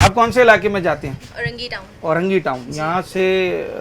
आप कौन से इलाके में जाते हैं? औरंगी टाउन। औरंगी टाउन। यहाँ से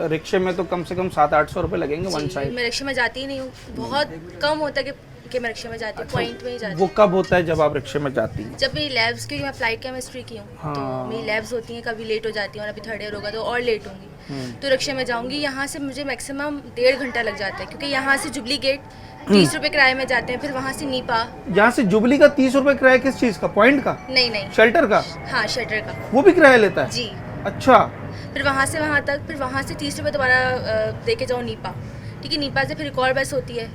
रिक्शे में तो कम से कम 700-800 रुपये लगेंगे वन साइड। मैं रिक्शे में जाती ही नहीं हूँ, बहुत कम होता है कि मैं रिक्शे में जाती हूँ, पॉइंट में ही जाती वो हूँ। कब होता है जब आप रिक्शे में जाती हैं? जब मेरी लैब्स, क्योंकि मैं अप्लाइड केमिस्ट्री की हूँ, तो मेरी लैब्स होती हैं, कभी लेट हो जाती हैं और अभी थर्ड ईयर होगा तो और लेट होंगी, तो रिक्शे में जाऊँगी। यहाँ से मुझे मैक्सिमम 1.5 घंटा लग जाता है, क्योंकि यहाँ से जुबली गेट 30 रुपये किराए में जाते हैं, फिर वहाँ से नीपा। यहाँ से जुबली का 30 रुपये किराया किस चीज़ का? पॉइंट का? नहीं, शेल्टर का? हाँ शटर का। वो भी किराया लेता है? जी। अच्छा। फिर वहाँ से वहाँ तक, फिर वहाँ से 30 रुपये दोबारा दे के जाओ नीपा, ठीक है। नीपा से फिर एक और बस होती है,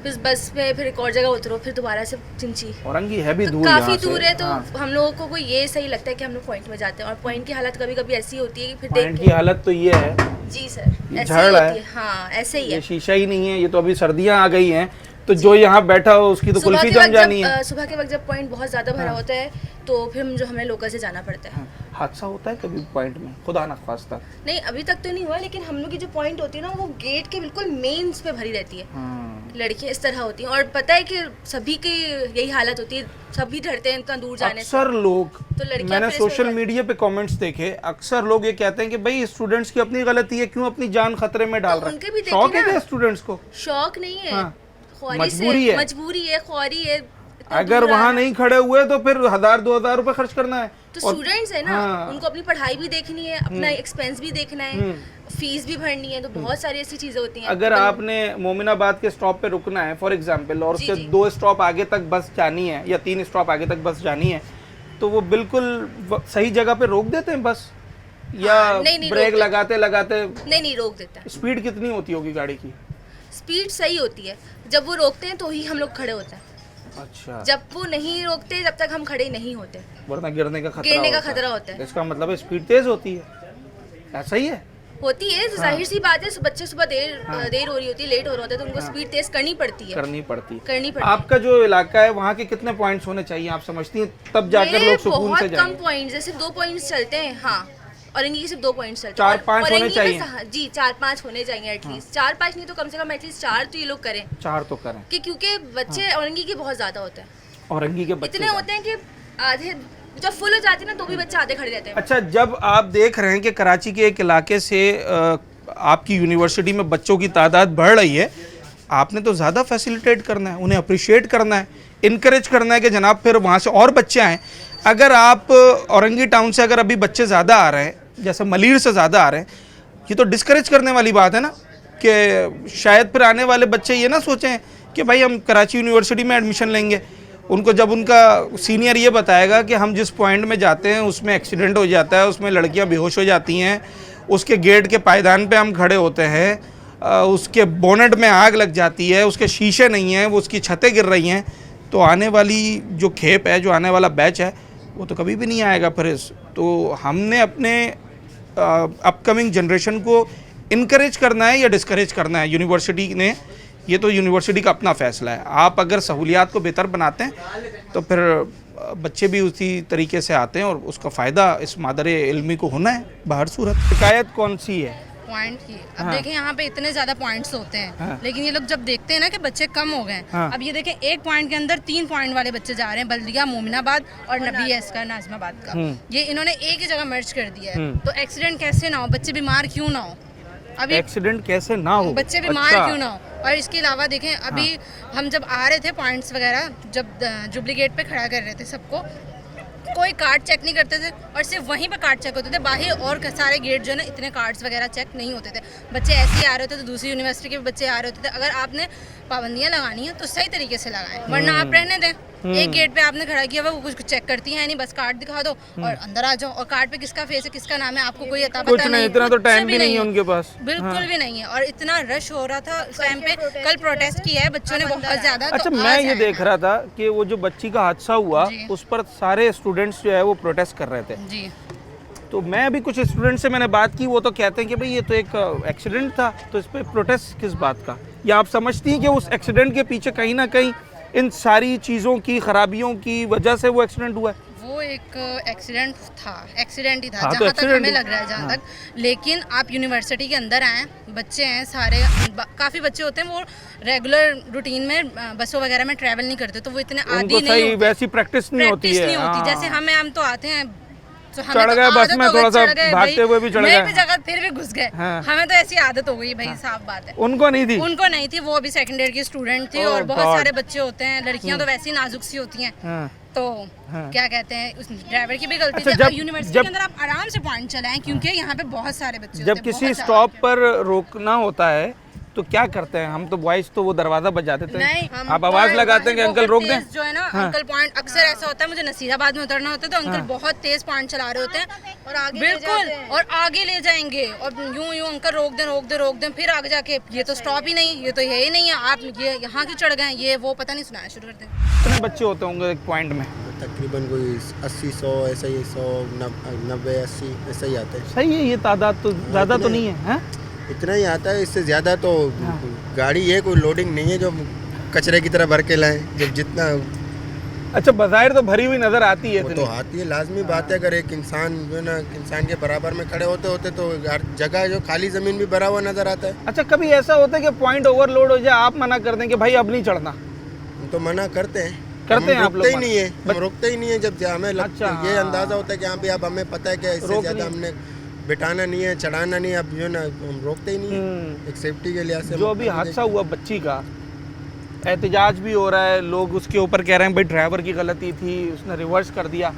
फिर बस में फिर एक और जगह उतरो, फिर दोबारा से चिंची। औरंगी है भी तो दूर, काफ़ी यहाँ से। दूर है, तो हाँ। हम लोगों को ये सही लगता है कि हम लोग पॉइंट में जाते हैं। और पॉइंट की हालत कभी कभी ऐसी होती है कि फिर पॉइंट देख की हालत तो ये है, जी सर, ये ऐसे झाड़ ही रहा होती है। है। हाँ ऐसे ही ये है। शीशा ही नहीं है, ये तो अभी सर्दियाँ आ गई हैं, तो जो यहाँ बैठा हो उसकी तो कुल्फी जम जानी है। सुबह के वक्त जब पॉइंट बहुत ज़्यादा भरा होता है, तो फिर जो हमें लोकल से जाना पड़ता है। हादसा होता है कभी पॉइंट में? खुदा ना खास्ता। नहीं अभी तक तो नहीं हुआ, लेकिन हम लोग की जो पॉइंट होती है ना, वो गेट के बिल्कुल मेन्स पे भरी रहती है। लड़कियां इस तरह होती हैं, और पता है कि सभी की यही हालत होती है, सभी डरते हैं इतना दूर जाने से। अक्सर लोग, तो लड़कियां मैंने फिर इसमें सोशल मीडिया पे कमेंट्स देखे, अक्सर लोग ये कहते हैं कि भाई स्टूडेंट्स की अपनी गलती है, क्यों अपनी जान खतरे में डाल तो रहे उनके भी हैं? देखिए शौक है ना। क्या स्टूडेंट्स को? शौक नहीं है, हाँ। ख्वारी मजबूरी से है। मजबूरी है, ख्वारी है। इतना अगर दूर वहाँ आना। नहीं खड़े हुए तो फिर 1000-2000 रुपए खर्च करना है। तो और- स्टूडेंट्स है ना, हाँ। उनको अपनी पढ़ाई भी देखनी है, अपना एक्सपेंस भी देखना है, फीस भी भरनी है, तो बहुत सारी ऐसी चीजें होती हैं। अगर तो आपने मोमिनाबाद के स्टॉप पे रुकना है फॉर एग्जांपल, और जी, उसके जी। 2 स्टॉप आगे तक बस जानी है या 3 स्टॉप आगे तक बस जानी है, तो वो बिल्कुल सही जगह पे रोक देते हैं बस, या नहीं, ब्रेक रोक लगाते लगाते? नहीं रोक देता है। स्पीड कितनी होती होगी गाड़ी की? स्पीड सही होती है, जब वो रोकते हैं तो ही हम लोग खड़े होते हैं। अच्छा। जब वो नहीं रोकते तब तक हम खड़े नहीं होते, वरना गिरने का खतरा गिरने का होता है। खतरा होता है। इसका मतलब है स्पीड तेज होती है, ऐसा ही है? होती है, तो जाहिर सी बात है, बच्चे सुबह देर हो रही होती है, लेट हो रहा होता है, तो उनको स्पीड तेज करनी पड़ती है। करनी पड़ती है। करनी पड़ती है। आपका जो इलाका है वहाँ के कितने पॉइंट्स होने चाहिए आप समझती हैं, तब जाकर मेरे लोग सुकून से बहुत कम जाएंगे? पॉइंट्स है, सिर्फ 2 पॉइंट्स चलते हैं। हाँ, औरंगी के सिर्फ 2 पॉइंट्स चलते हैं। 4-5 और होने औरंगी में चाहिए। जी 4-5 होने चाहिए एटलीस्ट। 4-5 नहीं तो कम से कम एटलीस्ट 4 तो ये लोग करें, 4 तो करें। कि क्योंकि बच्चे औरंगी के बहुत ज्यादा होते हैं। औरंगी के बच्चे इतने होते हैं कि आधे जब फुल हो जाती है ना, तो भी बच्चे आधे खड़े रहते हैं। अच्छा, जब आप देख रहे हैं कि कराची के एक इलाके से आपकी यूनिवर्सिटी में बच्चों की तादाद बढ़ रही है, आपने तो ज़्यादा फैसिलिटेट करना है, उन्हें अप्रिशिएट करना है, इनकरेज करना है कि जनाब फिर वहाँ से और बच्चे आएँ। अगर आप औरंगी टाउन से अगर अभी बच्चे ज़्यादा आ रहे हैं, जैसे मलीर से ज़्यादा आ रहे हैं, ये तो डिस्करेज करने वाली बात है ना, कि शायद फिर आने वाले बच्चे ये ना सोचें कि भाई हम कराची यूनिवर्सिटी में एडमिशन लेंगे। उनको जब उनका सीनियर ये बताएगा कि हम जिस पॉइंट में जाते हैं उसमें एक्सीडेंट हो जाता है, उसमें लड़कियां बेहोश हो जाती हैं, उसके गेट के पायदान पे हम खड़े होते हैं, उसके बोनेट में आग लग जाती है, उसके शीशे नहीं हैं, वो उसकी छतें गिर रही हैं, तो आने वाली जो खेप है, जो आने वाला बैच है, वो तो कभी भी नहीं आएगा फिर। तो हमने अपने अपकमिंग जनरेशन को इनकरेज करना है या डिस्करेज करना है? यूनिवर्सिटी ने, ये तो यूनिवर्सिटी का अपना फ़ैसला है। आप अगर सहूलियात को बेहतर बनाते हैं तो फिर बच्चे भी उसी तरीके से आते हैं, और उसका फ़ायदा इस मादरे इल्मी को होना है बाहर सूरत। शिकायत कौन सी है? पॉइंट की। अब देखें यहाँ पे इतने ज्यादा पॉइंट्स होते हैं, लेकिन ये लोग जब देखते हैं ना कि बच्चे कम हो गए, अब ये देखें एक पॉइंट के अंदर 3 पॉइंट वाले बच्चे जा रहे हैं, बल्दिया, मोमिनाबाद और नबीएस का, नाजमाबाद का। ये इन्होंने एक ही जगह मर्ज कर दिया है, तो एक्सीडेंट कैसे ना हो, बच्चे बीमार क्यों ना हो? अभी एक्सीडेंट कैसे ना हो, बच्चे बीमार अच्छा। क्यों ना हो? और इसके अलावा देखें, अभी हम जब आ रहे थे पॉइंट्स वगैरह, जब जुबली गेट पे खड़ा कर रहे थे सबको, कोई कार्ड चेक नहीं करते थे, और सिर्फ वहीं पे कार्ड चेक होते थे, बाहर और सारे गेट जो है ना, इतने कार्ड्स वगैरह चेक नहीं होते थे। बच्चे ऐसे ही आ रहे होते थे, दूसरी यूनिवर्सिटी के बच्चे आ रहे होते थे। अगर आपने पाबंदियां लगानी है तो सही तरीके से लगाएं, वरना आप रहने दें। एक गेट पे आपने खड़ा किया हुआ, वो कुछ चेक करती है नहीं, बस कार्ड दिखा दो और अंदर आ जाओ। और कार्ड पे किसका फेस है, किसका नाम है, आपको कोई अता कुछ पता नहीं, इतना तो कुछ टाइम भी नहीं है उनके पास। बिल्कुल भी नहीं है। और इतना रश हो रहा था उस टाइम पे, कल प्रोटेस्ट किया है बच्चों ने बहुत ज्यादा। अच्छा, तो मैं आज ये है। देख रहा था कि वो जो बच्ची का हादसा हुआ जी। उस पर सारे स्टूडेंट्स जो है वो प्रोटेस्ट कर रहे थे। जी तो मैं अभी कुछ स्टूडेंट से मैंने बात की, वो तो कहते हैं कि भाई ये तो एक एक्सीडेंट था, तो इस पर प्रोटेस्ट किस बात का? या आप समझती हैं कि उस एक्सीडेंट के पीछे कहीं ना कहीं इन सारी चीज़ों की, खराबियों की वजह से वो एक्सीडेंट हुआ है? वो एक एक्सीडेंट था, एक्सीडेंट ही था, हाँ, तो जहाँ तक accident हमें ही- लग रहा है, जहाँ तक। लेकिन आप यूनिवर्सिटी के अंदर आए, बच्चे हैं सारे, काफ़ी बच्चे होते हैं वो रेगुलर रूटीन में बसों वगैरह में ट्रैवल नहीं करते, तो वो इतने आदी उनको नहीं सही होते, वैसी प्रैक्टिस नहीं होती प्रैक्टिस है। नहीं होती। हाँ। जैसे हम तो आते हैं तो हमें चढ़ तो गए बस आदत में, हो गई, थोड़ा सा चढ़ गए भागते भाई, हुए भी चढ़ नहीं गए। भी जगह फिर भी घुस गए। हाँ। हमें तो ऐसी आदत हो गई भाई, साफ बात है। उनको नहीं थी? उनको नहीं थी, वो अभी सेकंड ईयर की स्टूडेंट थी Oh और बहुत God. सारे बच्चे होते हैं, लड़कियां तो वैसी नाजुक सी होती हैं, हाँ। तो हाँ। क्या कहते हैं उस ड्राइवर की भी गलती अच्छा, थी। जब- यूनिवर्सिटी जब- के अंदर आप आराम से पॉइंट चलाएं, क्योंकि यहाँ पे बहुत सारे बच्चे होते जब हैं, किसी बहुत स्टॉप ज्यादा। पर रोकना होता है तो क्या करते हैं हम? तो बॉयज तो वो दरवाजा बजाते थे, नहीं, हम आप आवाज point लगाते हैं कि बहुत अंकल रोक दें? तेज जो है ना, हाँ। अंकल पॉइंट अक्सर ऐसा होता है, मुझे नसीराबाद में उतरना होता है तो अंकल हाँ। बहुत तेज पॉइंट चला रहे होते हैं और आगे ले बिल्कुल, जाते हैं। और आगे ले जाएंगे और यूं यूं अंकल रोक दें रोक दें रोक दें, फिर आगे जाके ये तो स्टॉप ही नहीं, ये तो है ही नहीं है, आप ये यहाँ की चढ़ गए, ये वो पता नहीं, सुनाया शुरू कर दें। कितने बच्चे होते होंगे एक पॉइंट में? तकरीबन कोई 80-100 ऐसा ही, 100-90-80 ऐसा ही आता है। सही है, ये तादाद तो ज़्यादा तो नहीं है, हैं? इतना ही आता है, इससे ज़्यादा तो गाड़ी है, कोई लोडिंग नहीं है जो कचरे की तरह भर के लाएं। जब जितना अच्छा, बाजार तो भरी हुई नज़र आती है वो इतनी। तो आती है, लाजमी बात है। अगर एक इंसान जो है ना, इंसान के बराबर में खड़े होते होते तो हर जगह जो खाली ज़मीन भी भरा हुआ नज़र आता है। अच्छा, कभी ऐसा होता है कि पॉइंट ओवरलोड हो जाए, आप मना कर दें कि भाई अब नहीं चढ़ना? हम तो मना करते हैं, करते हैं हम आप लोग रुकते ही मना? नहीं है, हम रुकते ही नहीं है। जब हमें अच्छा, ये हाँ। अंदाज़ा होता है कि हाँ भी अब हमें पता है कि इससे रोक ज़्यादा नहीं। हमने बिठाना नहीं है, चढ़ाना नहीं है, अब जो है ना हम रोकते ही नहीं हम्म। है। एक सेफ्टी के लिहाज से जो हम अभी आगे हादसा हुआ बच्ची का, एहतजाज भी हो रहा है, लोग उसके ऊपर कह रहे हैं भाई ड्राइवर की गलती थी, उसने रिवर्स कर दिया,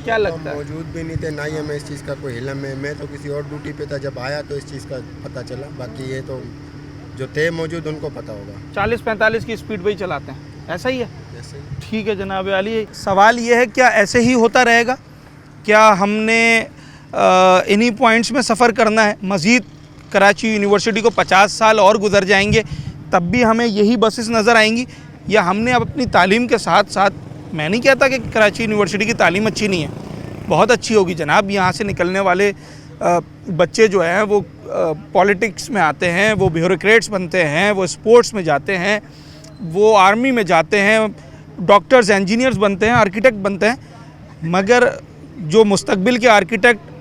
क्या हम लगता है? मौजूद भी नहीं थे, ना ही हमें इस चीज़ का कोई इल्म है। मैं तो किसी और ड्यूटी पे था, जब आया तो इस चीज़ का पता चला। बाकी ये तो जो थे मौजूद उनको पता होगा। 40-45 की स्पीड पे ही चलाते हैं, ऐसा ही है? जैसे ठीक है जनाब अली, सवाल ये है क्या ऐसे ही होता रहेगा? क्या हमने इन्हीं पॉइंट्स में सफ़र करना है? मज़ीद कराची यूनिवर्सिटी को 50 साल और गुजर जाएंगे तब भी हमें यही बसेस नज़र आएंगी? या हमने अब अपनी तालीम के साथ साथ, मैं नहीं कहता कि कराची यूनिवर्सिटी की तालीम अच्छी नहीं है, बहुत अच्छी होगी जनाब। यहाँ से निकलने वाले बच्चे जो हैं वो पॉलिटिक्स में आते हैं, वो ब्यूरोक्रेट्स बनते हैं, वो स्पोर्ट्स में जाते हैं, वो आर्मी में जाते हैं, डॉक्टर्स इंजीनियर्स बनते हैं, आर्किटेक्ट बनते हैं, मगर जो मुस्तकबिल के आर्किटेक्ट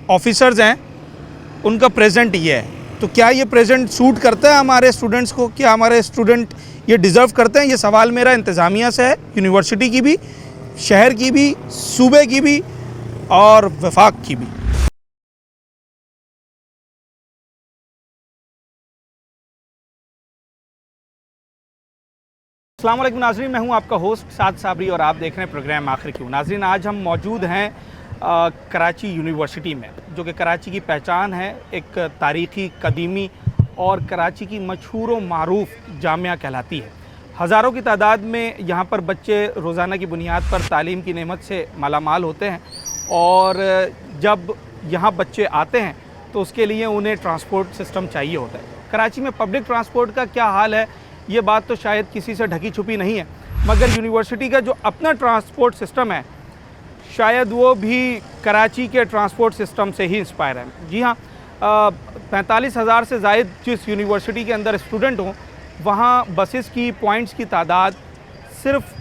ऑफिसर्स हैं उनका प्रेजेंट ये है। तो क्या ये प्रेजेंट सूट करता है हमारे स्टूडेंट्स को? क्या हमारे स्टूडेंट ये डिज़र्व करते हैं? ये सवाल मेरा इंतज़ामिया से है, यूनिवर्सिटी की भी, शहर की भी, सूबे की भी और वफाक की भी। अस्सलाम वालेकुम नाज़रीन, मैं हूं आपका होस्ट साद साबरी और आप देख रहे हैं प्रोग्राम आखिर क्यों। नाज़रीन, आज हम मौजूद हैं कराची यूनिवर्सिटी में, जो कि कराची की पहचान है, एक तारीख़ी कदीमी और कराची की मशहूर व मारूफ जामिया कहलाती है। हज़ारों की तादाद में यहाँ पर बच्चे रोज़ाना की बुनियाद पर तालीम की नेमत से मालामाल होते हैं और जब यहाँ बच्चे आते हैं तो उसके लिए उन्हें ट्रांसपोर्ट सिस्टम चाहिए होता है। कराची में पब्लिक ट्रांसपोर्ट का क्या हाल है, ये बात तो शायद किसी से ढकी छुपी नहीं है, मगर यूनिवर्सिटी का जो अपना ट्रांसपोर्ट सिस्टम है शायद वो भी कराची के ट्रांसपोर्ट सिस्टम से ही इंस्पायर है। जी हाँ, 45,000 से ज़ायद जिस यूनिवर्सिटी के अंदर स्टूडेंट हों, वहाँ बसेस की पॉइंट्स की तादाद सिर्फ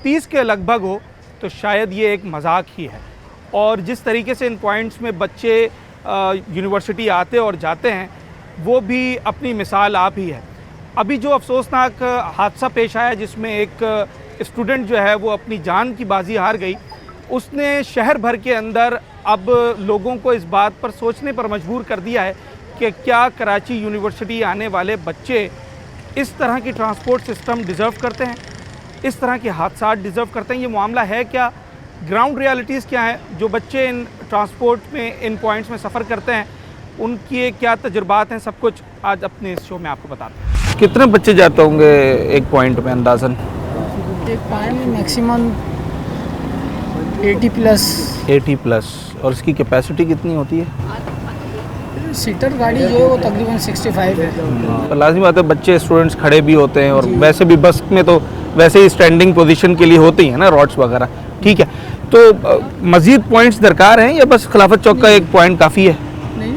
30 के लगभग हो तो शायद ये एक मजाक ही है। और जिस तरीके से इन पॉइंट्स में बच्चे यूनिवर्सिटी आते और जाते हैं वो भी अपनी मिसाल आप ही है। अभी जो अफसोसनाक हादसा पेश आया जिसमें एक स्टूडेंट जो है वो अपनी जान की बाजी हार गई, उसने शहर भर के अंदर अब लोगों को इस बात पर सोचने पर मजबूर कर दिया है कि क्या कराची यूनिवर्सिटी आने वाले बच्चे इस तरह की ट्रांसपोर्ट सिस्टम डिज़र्व करते हैं, इस तरह के हादसा डिज़र्व करते हैं? ये मामला है क्या? ग्राउंड रियलिटीज़ क्या हैं? जो बच्चे इन ट्रांसपोर्ट में, इन पॉइंट्स में सफ़र करते हैं, उनके क्या तजुर्बात हैं, सब कुछ आज अपने इस शो में आपको बताते हैं। कितने बच्चे जाते होंगे एक पॉइंट में अंदाज़न? एक पॉइंट में मैक्सिमम 80 प्लस। और इसकी कैपेसिटी कितनी होती है? सीटर गाड़ी जो है वो तकरीबन 65 है। तो लाजमी बात है, बच्चे स्टूडेंट्स खड़े भी होते हैं और वैसे भी बस में तो वैसे ही स्टैंडिंग पोजीशन के लिए होती है ना, रॉड्स वगैरह। ठीक है, तो मज़ीद पॉइंट्स दरकार हैं या बस खिलाफत चौक का एक पॉइंट काफ़ी है? नहीं,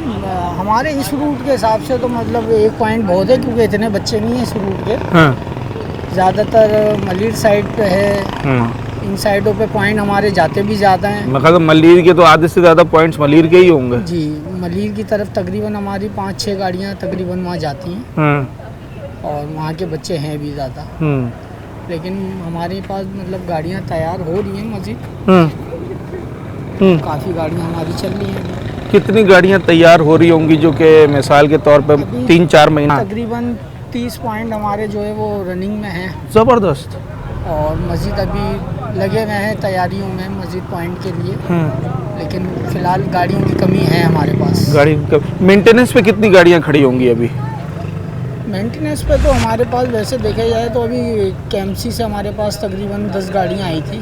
हमारे इस रूट के हिसाब से तो मतलब एक पॉइंट बहुत है, क्योंकि इतने बच्चे नहीं हैं इस रूट के। हाँ। ज़्यादातर मलिर साइड पे है, इन साइडों पे पॉइंट हमारे जाते भी ज़्यादा हैं। मैं कहता मलिर के तो आधे से ज़्यादा पॉइंट्स मलिर के ही होंगे। जी, मलिर की तरफ तकरीबन हमारी 5-6 गाड़ियाँ तकरीबन वहाँ जाती हैं और वहाँ के बच्चे हैं भी ज़्यादा, लेकिन हमारे पास मतलब गाड़ियाँ तैयार हो रही हैं मज़ीद। काफ़ी गाड़ियाँ हमारी चल रही हैं अभी। कितनी गाड़ियां तैयार हो रही होंगी जो कि मिसाल के तौर पर 3-4 महीना? तकरीबन 30 पॉइंट हमारे जो है वो रनिंग में हैं ज़बरदस्त। और मस्जिद अभी लगे हुए हैं तैयारियों में मस्जिद पॉइंट के लिए, लेकिन फ़िलहाल गाड़ियों की कमी है हमारे पास। गाड़ी मेंटेनेंस पे कितनी गाड़ियां खड़ी होंगी अभी? मेंटेनेंस पे तो हमारे पास वैसे देखा जाए तो अभी KMC से हमारे पास तकरीबन 10 गाड़ियाँ आई थी।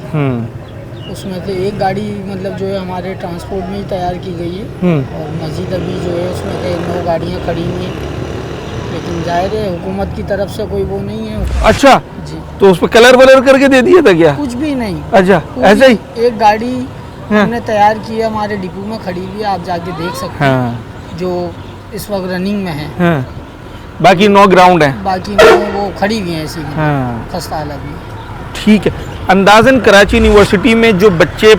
उसमें से एक गाड़ी मतलब जो है हमारे ट्रांसपोर्ट में ही तैयार की गई है और मस्जिद अभी जो है उसमें से 9 गाड़ियाँ खड़ी हुई हैं, लेकिन जाहिर है हुकूमत की तरफ से कोई वो नहीं है। अच्छा जी, तो उस पर कलर वलर करके दे दिया था क्या? कुछ भी नहीं। अच्छा ऐसे ही एक गाड़ी हमने तैयार की है, हमारे डिपो में खड़ी हुई है, आप जाके देख सकते हैं, हाँ जो इस वक्त रनिंग में है। हाँ बाकी 9 ग्राउंड है। बाकी वो खड़ी हुई हैं ऐसी हाँ खस्ता हालत में। ठीक है। अंदाज़न कराची यूनिवर्सिटी में जो बच्चे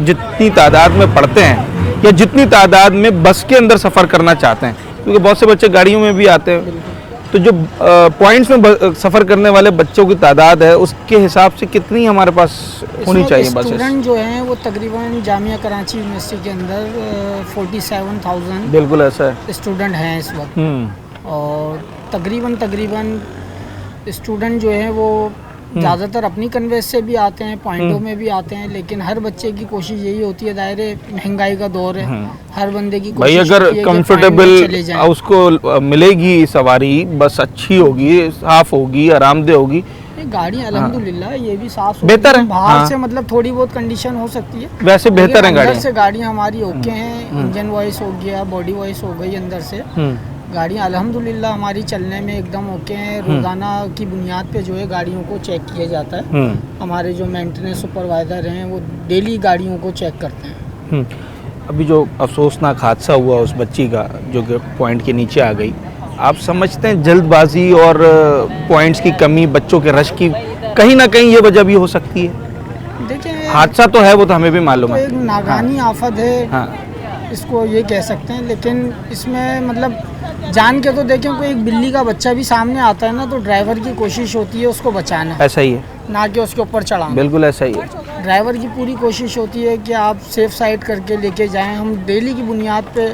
जितनी तादाद में पढ़ते हैं या जितनी तादाद में बस के अंदर सफ़र करना चाहते हैं, क्योंकि बहुत से बच्चे गाड़ियों में भी आते हैं, तो जो पॉइंट्स में सफ़र करने वाले बच्चों की तादाद है उसके हिसाब से कितनी हमारे पास होनी चाहिए बसेस? स्टूडेंट जो हैं वो तकरीबन जामिया कराची यूनिवर्सिटी के अंदर 47,000 बिल्कुल ऐसा है। स्टूडेंट हैं इस वक्त, और तकरीबन स्टूडेंट जो हैं वो ज़्यादातर अपनी कन्वेंस से भी आते हैं, पॉइंटों में भी आते हैं, लेकिन हर बच्चे की कोशिश यही होती है, दायरे महंगाई का दौर है, हर बंदे की भाई कोशिश अगर होती है कि कंफर्टेबल पॉइंट में चले जाएं। उसको मिलेगी सवारी, बस अच्छी होगी, साफ होगी, आरामदेह होगी, गाड़ी अल्हम्दुलिल्लाह ये भी साफ बेहतर है। बाहर हाँ। से मतलब थोड़ी बहुत कंडीशन हो सकती है, वैसे बेहतर है लेकिन अंदर गाड़ी। से गाड़ियाँ हमारी ओके हैं, इंजन वॉइस हो गया, बॉडी वॉइस हो गई, अंदर से गाड़ियाँ अल्हम्दुलिल्लाह हमारी चलने में एकदम ओके हैं। रोज़ाना की बुनियाद पे जो है गाड़ियों को चेक किया जाता है, हमारे जो मेंटेनेंस सुपरवाइज़र हैं वो डेली गाड़ियों को चेक करते हैं। अभी जो अफसोसनाक हादसा हुआ उस बच्ची का जो कि पॉइंट के नीचे आ गई, आप समझते हैं जल्दबाजी और पॉइंट्स की कमी, बच्चों के रश की कहीं ना कहीं ये वजह भी हो सकती है? देखिए हादसा तो है, वो तो हमें भी मालूम तो है। एक नागानी आफत है, हाँ इसको ये कह सकते हैं, लेकिन इसमें मतलब जान के तो देखें, कोई एक बिल्ली का बच्चा भी सामने आता है ना तो ड्राइवर की कोशिश होती है उसको बचाना, ऐसा ही है, ना कि उसके ऊपर चढ़ाना। बिल्कुल ऐसा ही है। ड्राइवर की पूरी कोशिश होती है कि आप सेफ साइड करके लेके जाएं। हम डेली की बुनियाद पे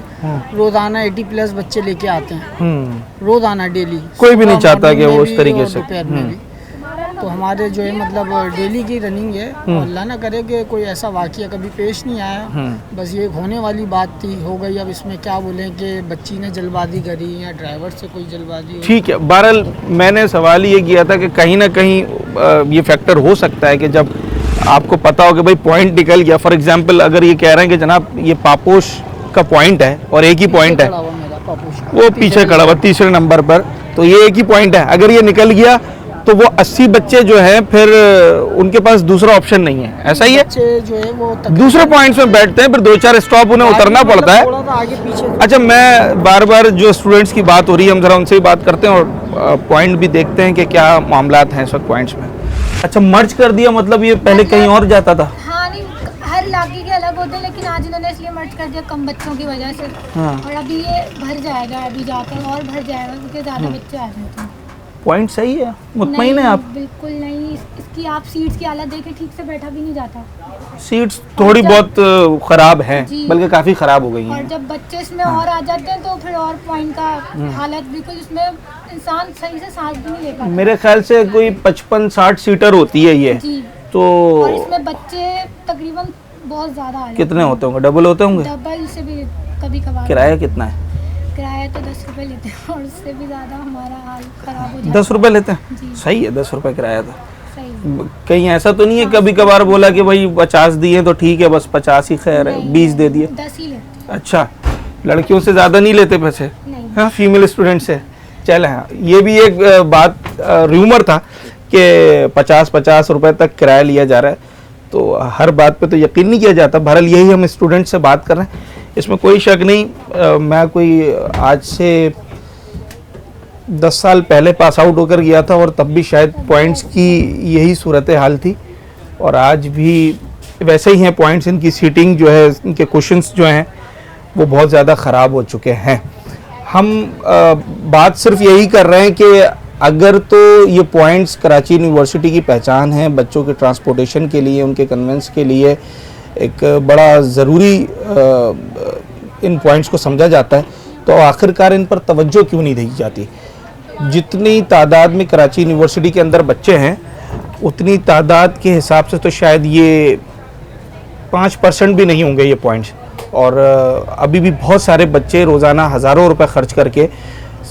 रोज़ाना 80+ बच्चे लेके आते हैं, रोज़ाना डेली। कोई भी नहीं सुबह चाहता कि मॉर्निंग वो में उस भी तरीके और से। दोपहर में भी। तो हमारे जो है मतलब डेली की रनिंग है, और अल्लाह ना करे कि कोई ऐसा वाक़या कभी पेश नहीं आया, बस ये एक होने वाली बात थी, हो गई। अब इसमें क्या बोलें कि बच्ची ने जल्दबाजी करी या ड्राइवर से कोई जल्दबाजी हुई। ठीक है, बहरहाल मैंने सवाल ये किया था कि कहीं ना कहीं ये फैक्टर हो सकता है कि जब आपको पता हो कि भाई पॉइंट निकल गया, फॉर एग्जांपल अगर ये कह रहे हैं कि जनाब ये पापोश का पॉइंट है और एक ही पॉइंट है, खड़ा हुआ मेरा पापोश का। वो पीछे खड़ा हुआ तीसरे नंबर पर, तो ये एक ही पॉइंट है, अगर ये निकल गया तो वो 80 बच्चे जो हैं फिर उनके पास दूसरा ऑप्शन नहीं है, ऐसा ही है? बच्चे जो है वो दूसरे पॉइंट्स में बैठते हैं, फिर 2-4 स्टॉप उन्हें उतरना पड़ता है। थोड़ा सा आगे पीछे। अच्छा, मैं बार बार जो स्टूडेंट्स की बात हो रही है हम ज़रा उनसे ही बात करते हैं और पॉइंट भी देखते हैं कि क्या मामलात हैं इस वक्त पॉइंट्स में। अच्छा, मर्ज कर दिया, मतलब ये पहले कहीं और जाता था? हाँ नहीं, हर इलाके के अलग होते हैं, लेकिन आज इन्होंने इसलिए मर्ज कर दिया कम बच्चों की वजह से। हाँ। और अभी ये भर जाएगा, अभी जाकर और भर जाएगा क्योंकि ज़्यादा बच्चे आ जाते हैं। पॉइंट सही है, मुतमईन है नहीं, आप? बिल्कुल नहीं, इसकी आप सीट्स की हालत देखें, ठीक से बैठा भी नहीं जाता। सीट्स थोड़ी बहुत ख़राब हैं, जी। बल्कि काफ़ी ख़राब हो गई और हैं। जब बच्चे इसमें और आ जाते हैं तो फिर और पॉइंट का हालत बिल्कुल, इसमें इंसान सही से सांस भी नहीं ले पाता। मेरे ख्याल से कोई 55-60 सीटर होती है ये, जी। तो और इसमें बच्चे तकरीबन बहुत ज़्यादा आ जाते कितने होते होंगे? डबल होते होंगे? डबल से भी कभी कभार। किराया कितना है? किराया तो 10 रुपये लेते हैं, और उससे भी ज़्यादा हमारा हाल ख़राब हो जाता है। 10 रुपये लेते हैं? जी। सही है, 10 रुपये किराया था। सही। कहीं ऐसा तो नहीं है कभी कभार बोला कि भाई 50 दिए तो ठीक है, बस 50 ही खैर है, 20 दे दिए? 10 ही लेते अच्छा, लड़कियों से ज़्यादा नहीं लेते पैसे? नहीं। हाँ, फीमेल स्टूडेंट से। चल हाँ, ये भी एक बात र्यूमर था कि 50-50 रुपये तक किराया लिया जा रहा है, तो हर बात पे तो यकीन नहीं किया जाता। बहरहाल यही हम स्टूडेंट से बात कर रहे हैं, इसमें कोई शक नहीं। मैं कोई आज से 10 साल पहले पास आउट होकर गया था और तब भी शायद पॉइंट्स की यही सूरत हाल थी, और आज भी वैसे ही हैं पॉइंट्स। इनकी सीटिंग जो है, इनके कुशन्स जो हैं वो बहुत ज़्यादा ख़राब हो चुके हैं। हम बात सिर्फ यही कर रहे हैं कि अगर तो ये पॉइंट्स कराची यूनिवर्सिटी की पहचान है, बच्चों के ट्रांसपोर्टेशन के लिए, उनके कन्वेंस के लिए, एक बड़ा ज़रूरी इन पॉइंट्स को समझा जाता है, तो आखिरकार इन पर तवज्जो क्यों नहीं दी जाती? जितनी तादाद में कराची यूनिवर्सिटी के अंदर बच्चे हैं, उतनी तादाद के हिसाब से तो शायद ये 5% भी नहीं होंगे ये पॉइंट्स। और अभी भी बहुत सारे बच्चे रोज़ाना हज़ारों रुपए खर्च करके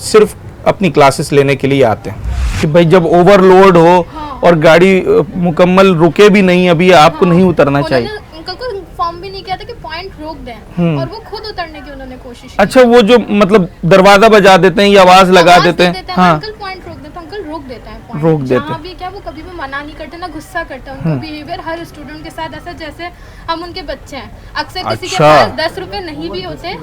सिर्फ अपनी क्लासेस लेने के लिए आते हैं कि भाई जब ओवरलोड हो और गाड़ी मुकम्मल रुके भी नहीं, अभी आपको नहीं उतरना चाहिए। उनका कोई फॉर्म भी नहीं किया था कि पॉइंट रोक दें, और वो खुद उतरने की उन्होंने कोशिश की। अच्छा, वो जो मतलब दरवाजा बजा देते हैं या आवाज लगा देते हैं, हाँ, अंकल पॉइंट रोक देते हैं, अंकल रोक देते हैं point। रोक देते हैं। जहाँ भी क्या वो कभी भी मना नहीं करते, ना गुस्सा करते हैं। उनका बिहेवियर हर स्टूडेंट के साथ ऐसा जैसे हम उनके बच्चे हैं। अक्सर किसी के अच्छा। पास 10 रुपए नहीं भी होते,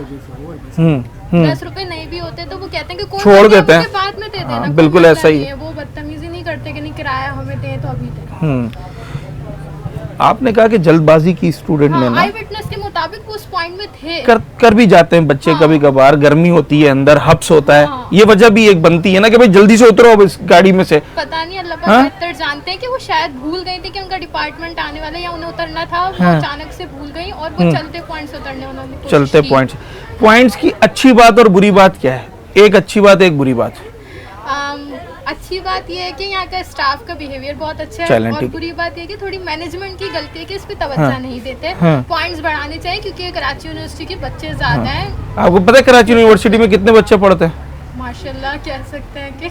10 रुपए नहीं भी होते, तो वो कहते हैं कि कोई छोड़ बात नहीं, देते हैं। अपने बाद में दे देना, हाँ, कोई बिल्कुल मसला ऐसा ही नहीं है। वो बदतमीजी नहीं करते कि नहीं किराया हमें दे तो अभी दे। आपने कहा कि जल्दबाजी की स्टूडेंट ने ना आई विटनेस के मुताबिक वो उस पॉइंट में थे। कर भी जाते हैं बच्चे कभी कभार, गर्मी होती है, अंदर हब्स होता है, ये वजह भी एक बनती है ना कि भाई जल्दी से उतरो अब इस गाड़ी में से। पता नहीं, अल्लाह हाँ? पाक बेहतर जानते हैं कि वो शायद भूल गई थी कि उनका डिपार्टमेंट आने वाला है या उन्हें उतरना था, वो अचानक से भूल गई और वो चलते पॉइंट्स उतरने उन्होंने कोशिश चलते की। पॉइंट्स की अच्छी बात और बुरी बात क्या है? एक अच्छी बात, एक बुरी बात। अच्छी बात यह है कि यहाँ का स्टाफ का बिहेवियर बहुत अच्छा है, चलें, और ठीक। बुरी बात यह है कि थोड़ी मैनेजमेंट की गलती है कि इस पे तवज्जो हाँ। नहीं देते। हाँ। पॉइंट्स बढ़ाने चाहिए क्योंकि कराची यूनिवर्सिटी के बच्चे ज्यादा हैं। आपको पता है कराची यूनिवर्सिटी में कितने बच्चे पढ़ते हैं? माशाल्लाह कह सकते हैं कि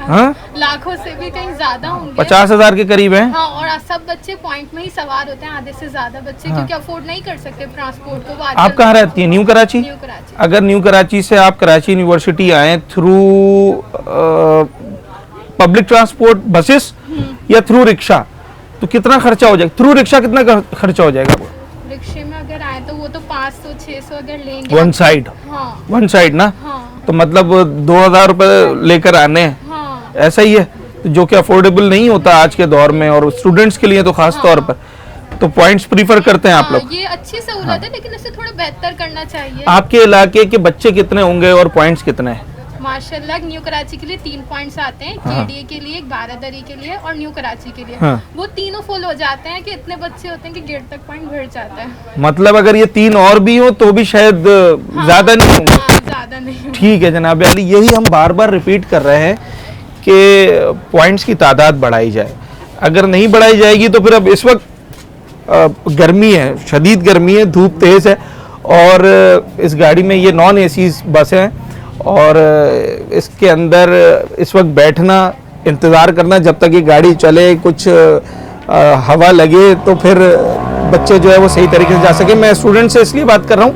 हाँ? लाखों से भी कहीं ज्यादा होंगे। 50,000 के करीब हैं। हाँ, और सब बच्चे पॉइंट में ही सवार होते हैं, आधे से ज्यादा बच्चे, क्योंकि अफोर्ड नहीं कर सकते ट्रांसपोर्ट को। वो आप आजकल- कहाँ रहती हैं? न्यू कराची। न्यू कराची। अगर न्यू कराची से आप कराची यूनिवर्सिटी आए थ्रू पब्लिक ट्रांसपोर्ट, बसेस या थ्रू रिक्शा, तो कितना खर्चा हो जाएगा? थ्रू रिक्शा कितना खर्चा हो जाएगा? रिक्शे में अगर आए तो वो तो 500-600 अगर लेंगे। वन साइड, हाँ वन साइड ना, हाँ तो मतलब 2,000 रुपए लेकर आने हैं, हाँ। ऐसा ही है, जो कि अफोर्डेबल नहीं होता आज के दौर में, और स्टूडेंट्स के लिए तो खास तौर पर। तो पॉइंट्स प्रीफर करते हैं आप लोग। ये अच्छी सहूलत है, लेकिन इसे थोड़ा बेहतर करना चाहिए। आपके इलाके के बच्चे कितने होंगे और पॉइंट्स कितने हैं? माशाल्लाह न्यू कराची के लिए 3 पॉइंट्स आते हैं, केडीए के लिए, 12 दरी के लिए और न्यू कराची के लिए। हाँ। वो तीनों फुल हो जाते हैं कि इतने बच्चे होते हैं कि गेट तक पॉइंट भर जाता है। मतलब अगर ये 3 और भी हो तो भी शायद ज्यादा नहीं होंगे। हाँ, ज्यादा नहीं। ठीक है जनाब अली, यही हम बार बार रिपीट कर रहे हैं कि पॉइंट्स की तादाद बढ़ाई जाए। अगर नहीं बढ़ाई जाएगी तो फिर अब इस वक्त गर्मी है, शदीद गर्मी है, धूप तेज़ है, और इस गाड़ी में ये नॉन एसी बस हैं, और इसके अंदर इस वक्त बैठना, इंतज़ार करना जब तक ये गाड़ी चले, कुछ हवा लगे, तो फिर बच्चे जो है वो सही तरीके से जा सके। मैं स्टूडेंट से इसलिए बात कर रहा हूँ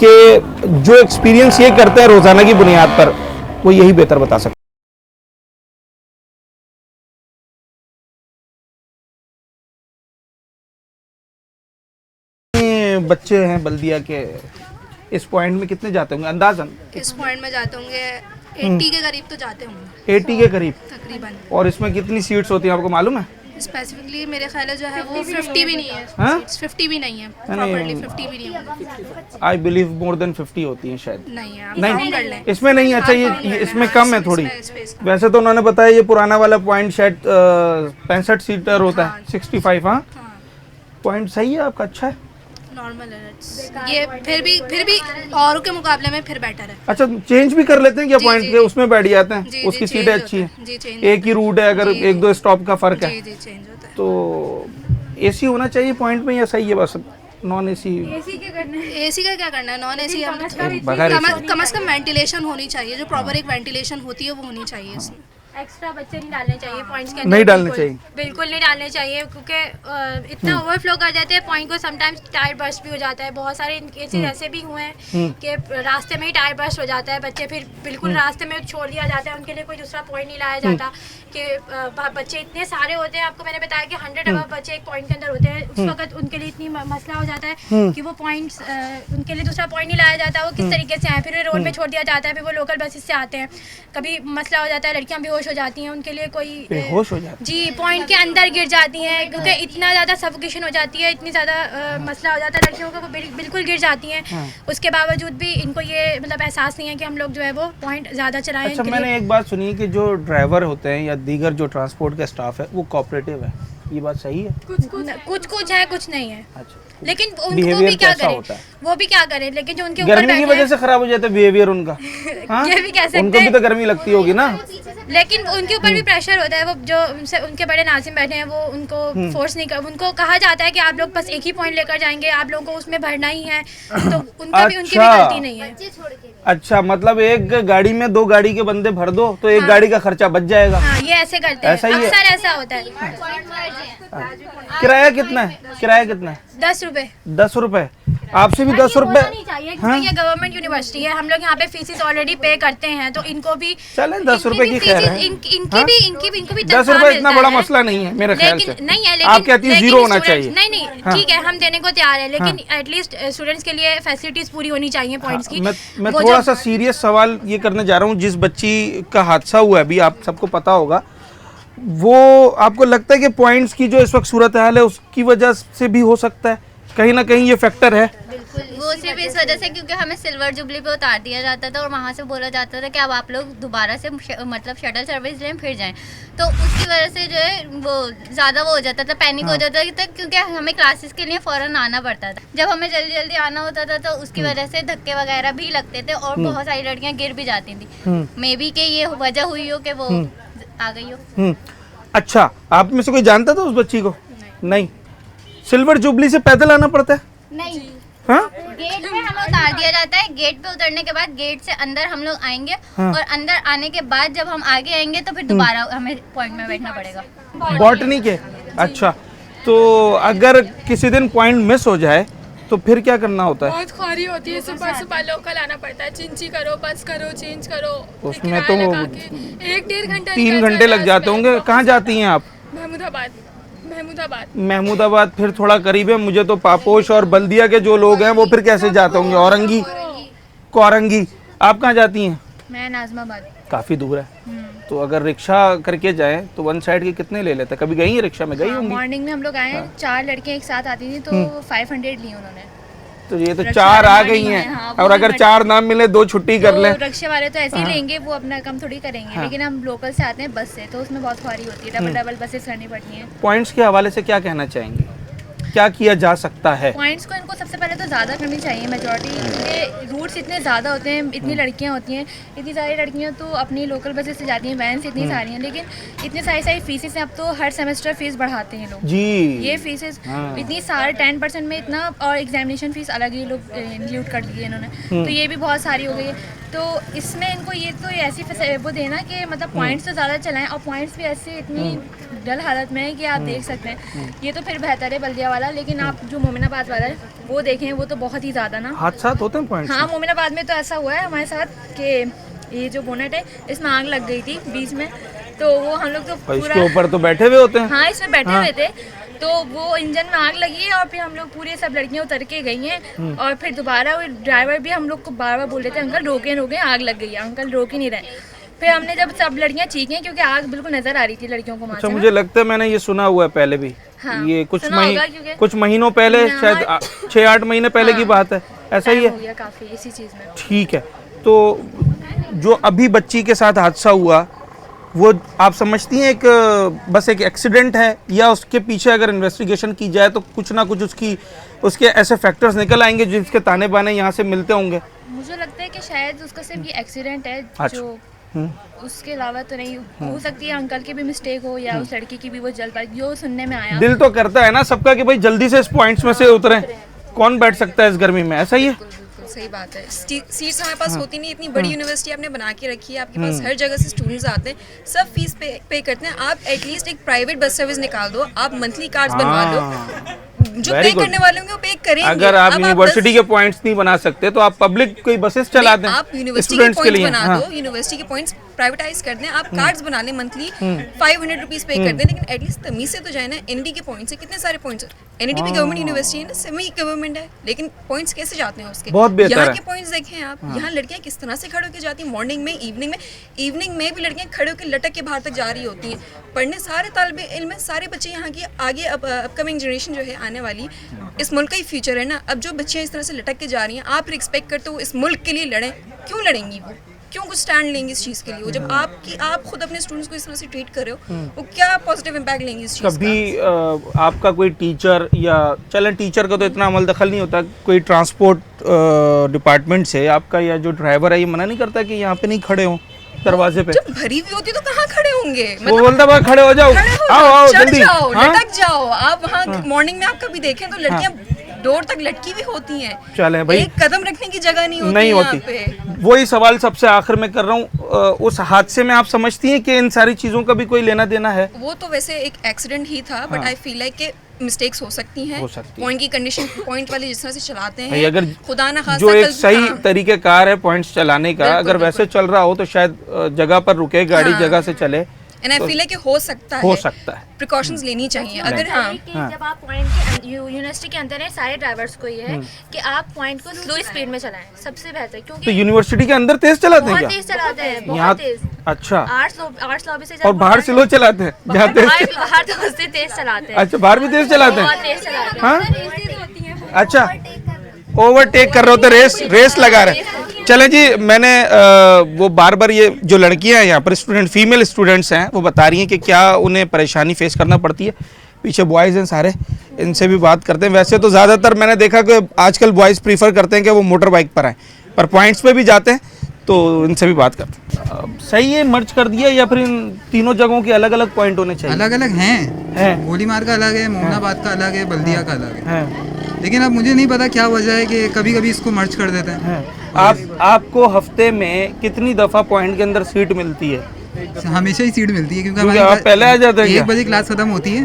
कि जो एक्सपीरियंस ये करते हैं रोज़ाना की बुनियाद पर, वो यही बेहतर बता सकते हैं। बच्चे हैं बल्दिया के, इस पॉइंट में कितने जाते होंगे अंदाजन? इस पॉइंट में जाते होंगे 80 के करीब तो जाते होंगे 80 के करीब। तकरीबन। और इसमें कितनी सीट्स होती हैं आपको मालूम है? स्पेसिफिकली मेरे ख्याल है जो है वो 50 भी नहीं है, हाँ? 50 भी नहीं है, प्रॉपर्ली 50 भी नहीं होंगे। आई बिलीव मोर देन 50 होती हैं शायद। नहीं है, आप नहीं, काउंट कर लें। इसमें नहीं है। अच्छा, आप काउंट कर ये लें, इसमें हाँ, कम है थोड़ी। space कम। वैसे तो उन्होंने बताया ये पुराना वाला पॉइंट शायद 65 सीटर होता है, 65। हाँ, हाँ, पॉइंट सही है आपका, अच्छा है। नॉर्मल है ये, फिर भी औरों के मुकाबले में फिर बेटर है। अच्छा, चेंज भी कर लेते हैं क्या जी, पॉइंट जी, के? जी। उसमें बैठ जाते हैं, जी, उसकी जी, सीटें change अच्छी होता है। जी, हैं, change एक ही रूट है, अगर जी, 1-2 स्टॉप का फर्क है जी जी चेंज होता है। तो एसी होना चाहिए पॉइंट में, या सही है बस नॉन एसी? एसी का क्या करना है, नॉन एसी हम बगैर कम से कम वेंटिलेशन होनी चाहिए, जो प्रॉपर एक वेंटिलेशन होती है वो होनी चाहिए इसमें। एक्स्ट्रा बच्चे नहीं डालने चाहिए पॉइंट्स के अंदर, नहीं डालने बिल्कुल। चाहिए। बिल्कुल नहीं डालने चाहिए, क्योंकि इतना ओवरफ्लो कर जाते हैं पॉइंट को, समटाइम्स टायर बर्स्ट भी हो जाता है। बहुत सारे केसेस ऐसे भी हुए हैं कि रास्ते में ही टायर बर्स्ट हो जाता है, बच्चे फिर बिल्कुल रास्ते में छोड़ दिया जाता है, उनके लिए कोई दूसरा पॉइंट नहीं लाया जाता कि बच्चे इतने सारे होते हैं। आपको मैंने बताया कि 100 अबव बच्चे एक पॉइंट के अंदर होते हैं, उस वक्त उनके लिए इतनी मसला हो जाता है कि वो पॉइंट्स उनके लिए दूसरा पॉइंट नहीं लाया जाता। वो किस तरीके से आए, फिर रोड में छोड़ दिया जाता है, फिर वो लोकल बसेस से आते हैं। कभी मसला हो जाता है, लड़कियां बेहोश हो जाती हैं, उनके लिए कोई बेहोश हो जाती जी पॉइंट के अंदर गिर जाती हैं, क्योंकि इतना ज़्यादा सफोकेशन हो जाती है, इतनी ज़्यादा मसला हो जाता है लड़कियों को, वो बिल्कुल गिर जाती हैं। उसके बावजूद भी इनको ये मतलब एहसास नहीं है कि हम लोग जो है वो पॉइंट ज़्यादा चलाएं। अच्छा, मैंने एक बात सुनी कि जो ड्राइवर होते हैं या दीगर जो ट्रांसपोर्ट का स्टाफ है वो कोऑपरेटिव है, ये बात सही है? कुछ है कुछ नहीं है, अच्छा, लेकिन उनको Behavior भी क्या कैसा करें, होता है? वो भी क्या करें, लेकिन जो उनके ऊपर गर्मी की बैठे वजह से खराब हो जाता है बिहेवियर उनका। हाँ? ये भी कह सकते उनको भी हैं। तो गर्मी लगती होगी ना। लेकिन उनके ऊपर भी प्रेशर होता है, वो जो उनके बड़े नाज़िम बैठे हैं वो उनको फोर्स नहीं कर, उनको कहा जाता है कि आप लोग बस एक ही पॉइंट लेकर जाएंगे, आप लोगों को उसमें भरना ही है, तो उनका भी उनकी भी अच्छा। गलती नहीं है। अच्छा, मतलब एक गाड़ी में 2 गाड़ी के बंदे भर दो तो एक गाड़ी का खर्चा बच जाएगा। हाँ, ये ऐसे करते हैं, ऐसा ही है? अक्सर ऐसा होता है। किराया कितना है? किराया कितना है? 10 रुपए। 10 रुपए? आपसे भी 10 रुपए? नहीं चाहिए, क्योंकि ये गवर्नमेंट यूनिवर्सिटी है, हम लोग यहाँ पे फीसिस ऑलरेडी पे करते हैं, तो इनको भी चलें, 10 रुपए की खैर है। इनको भी 10 रुपए इतना बड़ा मसला नहीं है मेरे ख्याल से। लेकिन नहीं है, लेकिन आप कहती हैं लेकिन जीरो होना students- चाहिए। नहीं हाँ। ठीक है, हम देने को तैयार है, लेकिन एटलीस्ट स्टूडेंट्स के लिए फैसिलिटीज पूरी होनी चाहिए पॉइंट्स की। मैं वो थोड़ा जो- सा सीरियस सवाल ये करने जा रहा हूँ। जिस बच्ची का हादसा हुआ है अभी, आप सबको पता होगा, वो आपको लगता है कि पॉइंट्स की जो इस वक्त सूरत हाल है उसकी वजह से भी हो सकता है, कहीं ना कहीं ये फैक्टर है? वो सिर्फ इस वजह से क्योंकि हमें सिल्वर जुबली पे उतार दिया जाता था और वहाँ से बोला जाता था कि अब आप लोग दोबारा से मतलब शटल सर्विस लें फिर जाएं, तो उसकी वजह से जो है वो ज़्यादा वो हो जाता था, पैनिक हो जाता था, क्योंकि हमें क्लासेस के लिए फ़ौरन आना पड़ता था। जब हमें जल्दी जल्दी आना होता था तो उसकी वजह से धक्के वगैरह भी लगते थे और बहुत सारी लड़कियाँ गिर भी जाती थी। मे बी कि ये वजह हुई हो कि वो आ गई हो। अच्छा, आप में से कोई जानता था उस बच्ची को? नहीं। सिल्वर जुबली से पैदल आना पड़ता है? नहीं, हाँ? गेट पे हमें उतार दिया जाता है, गेट पे उतरने के बाद गेट से अंदर हम लोग आएंगे और अंदर आने के बाद जब हम आगे आएंगे तो फिर दोबारा हमें पॉइंट में बैठना पड़ेगा। बॉटनी के? अच्छा, तो अगर किसी दिन पॉइंट मिस हो जाए तो फिर क्या करना होता है? बहुत ख्वारी होती है, सुबह सुबह लोकल आना पड़ता है, चिंची करो, बस करो, चेंज करो, उसमें किराया तो लगा के 1-1.5 घंटा 3 निकल घंटे जाता लग है जाते उसमें। होंगे। कहाँ जाती हैं आप? महमूदाबाद। महमूदाबाद फिर थोड़ा करीब है मुझे तो। पापोश और बल्दिया के जो लोग हैं वो फिर कैसे जाते होंगे? औरंगी। आप कहाँ जाती हैं? मैं नाज़माबाद। काफ़ी दूर है, तो अगर रिक्शा करके जाए तो वन साइड के कितने ले लेते हैं? कभी गई हैं रिक्शा में? गई होंगी। मॉर्निंग में हम लोग आए, 4 लड़कियां एक साथ आती थी, तो 500 ली उन्होंने। तो ये तो रिक्शा 4 आ वाले गई morning हैं, में, हाँ, और वो अगर भी 4 ना मिले 2 छुट्टी कर लें। तो रिक्शे वाले तो ऐसे ही लेंगे, वो अपना काम थोड़ी करेंगे, लेकिन हम लोकल से आते हैं बस से, तो उसमें बहुत ख्वारी होती है, डबल बसेस करनी पड़ती हैं। पॉइंट्स के हवाले से क्या कहना चाहेंगे? क्या किया जा सकता है? पॉइंट्स को इनको सबसे पहले तो ज़्यादा करनी चाहिए मेजॉरिटी, क्योंकि रूट्स इतने ज़्यादा होते हैं, इतनी लड़कियां होती हैं, इतनी सारी लड़कियां तो अपनी लोकल बसेस से जाती हैं, वैन इतनी सारी हैं, लेकिन इतनी सारी फीसेस हैं। अब तो हर सेमेस्टर फीस बढ़ाते हैं लोग जी, ये फीसेस इतनी सारे 10% में इतना, और एग्जामिनेशन फीस अलग ही लोग इंक्लूड कर दी है इन्होंने, तो ये भी बहुत सारी हो गई है। तो इसमें इनको ये तो ऐसी वो देना कि मतलब पॉइंट्स तो ज़्यादा चलाएं, और पॉइंट्स भी ऐसे इतनी डल हालत में है कि आप देख सकते हैं। ये तो फिर बेहतर है बल्दिया वाला, लेकिन आप जो मोमिनाबाद वाला है वो देखें, वो तो बहुत ही ज़्यादा ना। हादसा होते हैं पॉइंट्स? हाँ, मोमिनाबाद में तो ऐसा हुआ है हमारे साथ कि ये जो बोनेट है इसमें आग लग गई थी बीच में, तो वो हम लोग तो और पूरा, इसके ऊपर तो बैठे हुए होते हैं। हाँ इसमें बैठे हुए थे, तो वो इंजन में आग लगी है, और फिर हम लोग पूरे सब लड़कियां उतर के गई हैं, और फिर दोबारा वो ड्राइवर भी हम लोग को बार बार बोल रहे थे, अंकल रोके आग लग गई है, अंकल रोक ही नहीं रहे। फिर हमने जब सब लड़कियां चीखें, क्योंकि आग बिल्कुल नजर आ रही थी लड़कियों को वहाँ अच्छा, से ना। मुझे लगता है मैंने ये सुना हुआ है पहले भी। हाँ, ये सुना होगा क्योंकि- कुछ महीनों पहले, हाँ, शायद 6-8 महीने पहले की बात है, ऐसा ही टाइम है? हो गया काफी इसी चीज में। ठीक है, तो जो अभी बच्ची के साथ हादसा हुआ वो आप समझती हैं बस एक एक्सीडेंट है, या उसके पीछे अगर इन्वेस्टिगेशन की जाए तो कुछ ना कुछ उसके ऐसे फैक्टर्स निकल आएंगे जिसके ताने बाने यहाँ से मिलते होंगे? मुझे लगता है कि शायद उसका सिर्फ ये एक्सीडेंट है, अच्छा। जो उसके अलावा तो नहीं हो सकती है, अंकल की भी मिस्टेक हो या उस लड़की की भी, वो जल्दबाजी जो सुनने में आया। दिल तो करता है ना सबका कि भाई जल्दी से इस पॉइंट्स में से उतरें, कौन बैठ सकता है इस गर्मी में? ऐसा ही है। सही बात है, सीट्स हमारे पास होती नहीं, इतनी बड़ी यूनिवर्सिटी आपने बना के रखी है, आपके पास हर जगह से स्टूडेंट्स आते हैं, सब फीस पे करते हैं। आप एटलीस्ट एक प्राइवेट बस सर्विस निकाल दो, आप मंथली कार्ड्स बनवा लो, जो Very पे good. करने वाले होंगे वो पे करेंगे। अगर आप अब यूनिवर्सिटी के पॉइंट्स नहीं बना सकते तो आप पब्लिक कोई बसेस चला दें, आप यूनिवर्सिटी के स्टूडेंट्स के पॉइंट्स लिए। बना हाँ। दो, यूनिवर्सिटी के पॉइंट्स प्राइवेटाइज कर दें, आप कार्ड्स बना लें मंथली, 500 रुपीज पे कर दें, लेकिन एटलीस्ट तमीज से तो जाए ना। एनडी के पॉइंट्स है, कितने सारे पॉइंट्स, एनडी भी गवर्नमेंट यूनिवर्सिटी है ना, सेमी गवर्नमेंट है, लेकिन पॉइंट्स कैसे जाते हैं उसके? बहुत बेहतर यहाँ है। के पॉइंट्स देखें आप, यहाँ लड़कियाँ किस तरह से खड़े होकर जाती हैं मॉर्निंग में, इवनिंग में भी लड़कियाँ खड़े होकर लटक के बाहर तक जा रही होती हैं पढ़ने। सारे तालिबे इल्म है, सारे बच्चे यहाँ की आगे अपकमिंग जनरेशन जो है आने वाली, इस मुल्क का ही फ्यूचर है ना। अब जो बच्चियाँ इस तरह से लटक के जा रही हैं, आप एक्सपेक्ट करते हो इस मुल्क के लिए लड़ें, क्यों लड़ेंगी वो? क्यों कुछ स्टैंड लेंगे इस चीज़ के लिए? वो जब आप खुद अपने स्टूडेंट्स को इस तरह से ट्रीट कर रहे हो, वो क्या पॉजिटिव इम्पैक्ट लेंगे इस चीज़ का? कभी आपका कोई टीचर या चलें टीचर का तो इतना अमल दखल नहीं होता, कोई ट्रांसपोर्ट डिपार्टमेंट से आपका या जो ड्राइवर है ये मना नहीं करता कि यहाँ पे नहीं खड़े हो दरवाजे पे? जब भरी हुई होती तो कहाँ खड़े होंगे? वो बोलता भाई खड़े हो जाओ, आओ चढ़ जल्दी, जाओ, हाँ? लटक जाओ। आप वहाँ मॉर्निंग में आप कभी देखें तो लड़कियाँ डोर तक लटकी हुई होती हैं। चले भाई, एक कदम रखने की जगह नहीं होती नहीं यहाँ होती। पे। वही सवाल सबसे आखिर में कर रहा हूँ, उस हादसे में आप समझती हैं कि इन सारी चीज़ों का भी कोई लेना देना है? वो तो वैसे एक एक्सीडेंट ही था, बट आई फील लाइक कि मिस्टेक्स हो सकती हैं। पॉइंट की कंडीशन पॉइंट वाले जिस तरह से चलाते हैं, अगर खुदा ना खास्ता जो एक कल- सही हाँ। तरीक़ेकार है पॉइंट्स चलाने का, अगर वैसे चल रहा हो तो शायद जगह पर रुके, गाड़ी हाँ। जगह से चले, एंड आई फील लाइक कि हो सकता है प्रिकॉशंस लेनी चाहिए। अगर हाँ जब आप पॉइंट के यूनिवर्सिटी के अंदर है, सारे ड्राइवर्स को ये है कि आप पॉइंट को स्लो स्पीड में चलाएं, सबसे बेहतर। तो क्योंकि यूनिवर्सिटी के अंदर तेज चलाते हैं बहुत क्या? तेज चलाते हैं, यहाँ बहुत तेज। अच्छा, आर्ट्स लॉबी से और बाहर से लो चलाते हैं जहाँ तेज? बाहर तो उससे तेज चलाते हैं। अच्छा, बाहर भी तेज चलाते बहुत हैं? तेज चलाते हैं। हाँ, अच्छा, ओवरटेक कर रहे हो तो रेस लगा रहे हैं। चले जी, मैंने वो बार ये जो लड़कियां हैं यहाँ पर स्टूडेंट, फीमेल स्टूडेंट्स हैं, वो बता रही हैं कि क्या उन्हें परेशानी फेस करना पड़ती है। पीछे बॉयज़ हैं सारे, इनसे भी बात करते हैं। वैसे तो ज़्यादातर मैंने देखा कि आजकल बॉयज़ प्रीफर करते हैं कि वो मोटर बाइक पर आएँ, पर पॉइंट्स पे भी जाते हैं, तो इनसे भी बात करते हैं। सही है, मर्ज कर दिया या फिर इन तीनों जगहों के अलग अलग पॉइंट होने चाहिए? अलग अलग हैं, गोलीमार का अलग है, मोहनाबाद का अलग है, बल्दिया का अलग है। लेकिन अब मुझे नहीं पता क्या वजह है कि कभी कभी इसको मर्ज कर देते हैं। आपको हफ्ते में कितनी दफ़ा पॉइंट के अंदर सीट मिलती है? हमेशा ही सीट मिलती है, क्योंकि आप हमारी पहले आ जाते हैं 1 बजे क्लास खत्म होती है,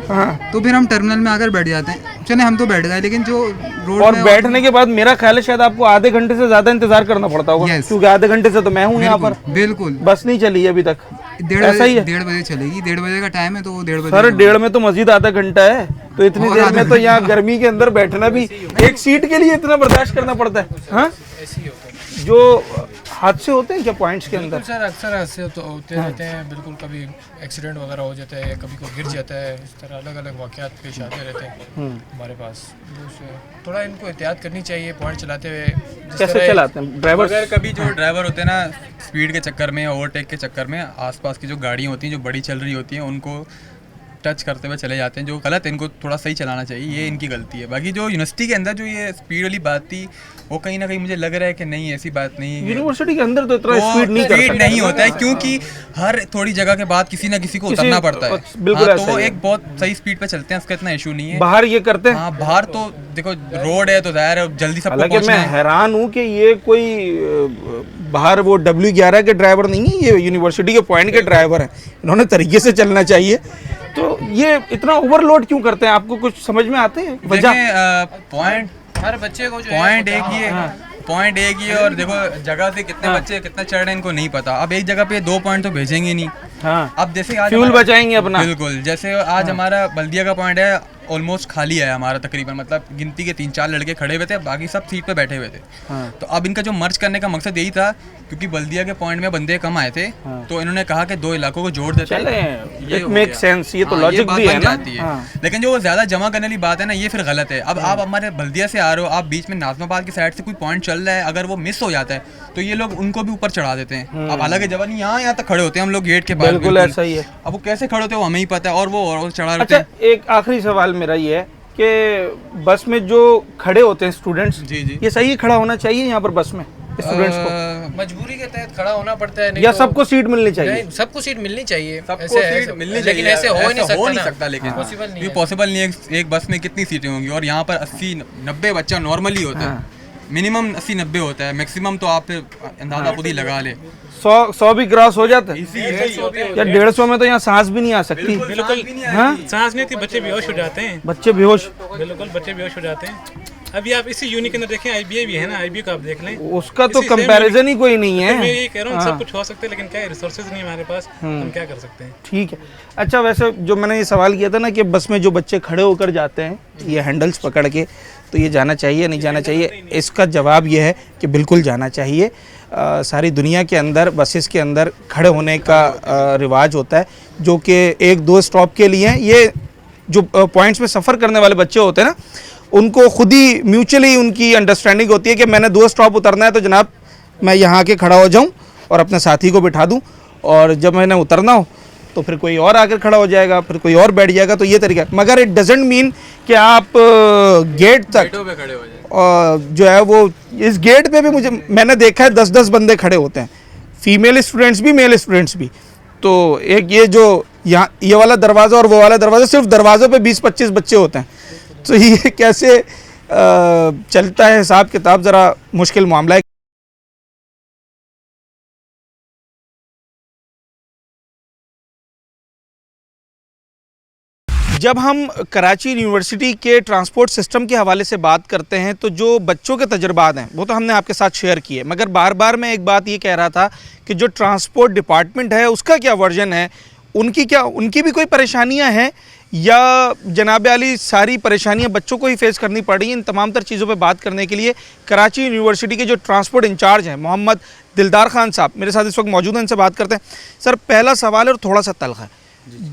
तो फिर हम टर्मिनल में आकर बैठ जाते हैं। चले हम तो बैठ गए, लेकिन जो रोड और में बैठने के बाद मेरा ख्याल है शायद आपको आधे घंटे से ज़्यादा इंतजार करना पड़ता होगा, क्योंकि आधे घंटे से तो मैं हूँ यहाँ पर। बिल्कुल, बस नहीं चली है अभी तक। 1:30 बजे चलेगी, 1:30 बजे का टाइम है, तो वो 1:30 बजे। सर 1:30 में तो मस्जिद आधा घंटा है, तो इतनी देर में तो यहाँ गर्मी के अंदर बैठना भी, एक सीट के लिए इतना बर्दाश्त करना पड़ता है। हाँ, जो हादसे होते हैं क्या पॉइंट्स के अंदर? सर अक्सर हादसे होते रहते हैं, बिल्कुल। कभी एक्सीडेंट वगैरह हो जाता है, कभी कोई गिर जाता है, इस तरह अलग अलग वाक़यात पेश आते रहते हैं हमारे पास। थोड़ा इनको एहतियात करनी चाहिए पॉइंट चलाते हुए। कैसे चलाते हैं ड्राइवर? अगर कभी जो ड्राइवर होते हैं ना, स्पीड के चक्कर में, ओवरटेक के चक्कर में आसपास की जो गाड़ियाँ होती हैं जो बड़ी चल रही होती हैं, उनको टच करते हुए चले जाते हैं, जो गलत है। इनको थोड़ा सही चलाना चाहिए, ये इनकी गलती है। बाकी जो यूनिवर्सिटी के अंदर जो ये स्पीड वाली बात थी, वो कहीं ना कहीं मुझे लग रहा है कि नहीं, ऐसी बात नहीं है। यूनिवर्सिटी के अंदर तो इतना स्पीड नहीं होता है, क्योंकि हर थोड़ी जगह के बाद किसी ना किसी को उतरना पड़ता है। बिल्कुल, तो वो एक बहुत सही स्पीड पे चलते हैं, उसका इतना इशू नहीं है। बाहर ये करते हैं? हाँ, बाहर तो देखो रोड है तो जाहिर है जल्दी सबको हालांकि पहुंचना मैं है। हैरान हूँ कि ये कोई बाहर वो W11 के ड्राइवर नहीं है, ये यूनिवर्सिटी के पॉइंट के ड्राइवर हैं। इन्होंने तरीके से चलना चाहिए। तो ये इतना ओवरलोड क्यों करते हैं, आपको कुछ समझ में आते हैं वजह? पॉइंट हर बच्चे को जो पॉइंट एक ही है, पॉइंट एक ही है, और देखो जगह से कितने बच्चे कितना चढ़ रहे हैं इनको नहीं पता। अब एक जगह पे 2 पॉइंट तो भेजेंगे नहीं। हाँ, अब जैसे आज फ्यूल बचाएंगे अपना। बिल्कुल, जैसे आज हमारा बल्दिया का पॉइंट है, ऑलमोस्ट खाली है हमारा तकरीबन, मतलब गिनती के 3-4 लड़के खड़े हुए थे, बाकी सब सीट पे बैठे हुए थे। तो अब इनका जो मर्ज करने का मकसद यही था, क्योंकि बल्दिया के पॉइंट में बंदे कम आए थे, तो इन्होंने कहा कि 2 इलाकों को जोड़ देते हैं। ये मेक सेंस, ये तो लॉजिक भी है ना। लेकिन जो ज्यादा जमा करने वाली बात है ना, ये फिर गलत है। अब आप हमारे बल्दिया से आ रहे हो, आप बीच में नाजमाबाद की साइड से कोई पॉइंट चल रहा है, अगर वो मिस हो जाता है तो ये लोग उनको भी ऊपर चढ़ा देते हैं। अब अलग जगह नहीं, यहाँ तक खड़े होते हैं हम लोग गेट के पास। बिल्कुल ऐसा ही है। अब वो कैसे खड़े होते हैं वो हमें ही पता है, और वो चढ़ा देते हैं। अच्छा, एक आखिरी सवाल मेरा ये है कि बस में जो खड़े होते हैं स्टूडेंट्स, ये सही खड़ा होना चाहिए यहाँ पर बस में स्टूडेंट्स को? मजबूरी के तहत खड़ा होना पड़ता है, नहीं या तो सबको सीट मिलनी चाहिए? सबको सीट मिलनी चाहिए, सबको सीट मिलनी चाहिए, लेकिन ऐसे हो नहीं सकता। लेकिन पॉसिबल नहीं है। पॉसिबल नहीं है। एक बस में कितनी सीटें होंगी, और यहाँ पर 80-90 बच्चा नॉर्मली होता है। मिनिमम 80-90 होता है, मैक्सिमम तो आप अंदाजा खुद ही लगा ले। 100 भी क्रॉस हो जाता है या 150 में तो यहाँ सांस भी नहीं आ सकती। बिल्कुल, सांस नहीं आती, बच्चे बेहोश हो जाते हैं। बच्चे बेहोश? बिल्कुल, बच्चे बेहोश हो जाते हैं। अभी आप इसी यूनिट के अंदर देखें, IBA भी है ना, IBA को आप देख लें, उसका तो कंपैरिजन ही कोई नहीं है। मैं ये कह रहा हूँ सब कुछ हो सकता है, लेकिन क्या रिसोर्सेज नहीं हमारे पास, हम क्या कर सकते हैं। ठीक है। अच्छा, वैसे जो मैंने ये सवाल किया था ना कि बस में जो बच्चे खड़े होकर जाते हैं ये हैंडल्स पकड़ के, तो ये जाना चाहिए नहीं जाना चाहिए? इसका जवाब ये है कि बिल्कुल जाना चाहिए। सारी दुनिया के अंदर बसेस के अंदर खड़े होने का रिवाज होता है, जो कि 1-2 स्टॉप के लिए हैं। ये जो पॉइंट्स में सफ़र करने वाले बच्चे होते हैं ना, उनको खुद ही म्यूचुअली उनकी अंडरस्टैंडिंग होती है कि मैंने 2 स्टॉप उतरना है, तो जनाब मैं यहाँ आके खड़ा हो जाऊँ और अपने साथी को बिठा दूँ, और जब मैंने उतरना हो तो फिर कोई और आकर खड़ा हो जाएगा, फिर कोई और बैठ जाएगा। तो ये तरीका है, मगर इट डजेंट मीन कि आप गेट तक पे खड़े हो जाए। जो है वो इस गेट पे भी मैंने देखा है 10-10 बंदे खड़े होते हैं, फीमेल स्टूडेंट्स भी मेल स्टूडेंट्स भी। तो एक ये जो यहाँ ये वाला दरवाज़ा और वो वाला दरवाज़ा, सिर्फ दरवाज़ों पे 20-25 बच्चे होते हैं। तो ये कैसे चलता है हिसाब किताब, ज़रा मुश्किल मामला है। जब हम कराची यूनिवर्सिटी के ट्रांसपोर्ट सिस्टम के हवाले से बात करते हैं तो जो बच्चों के तजुर्बात हैं वो तो हमने आपके साथ शेयर किए, मगर बार बार मैं एक बात ये कह रहा था कि जो ट्रांसपोर्ट डिपार्टमेंट है उसका क्या वर्जन है, उनकी भी कोई परेशानियां हैं, या जनाब आली सारी परेशानियां बच्चों को ही फेस करनी पड़ रही हैं। इन तमाम तर चीज़ों पे बात करने के लिए कराची यूनिवर्सिटी के जो ट्रांसपोर्ट इंचार्ज हैं मोहम्मद दिलदार खान साहब मेरे साथ इस वक्त मौजूद हैं, इनसे बात करते हैं। सर, पहला सवाल और थोड़ा सा तल्ख है,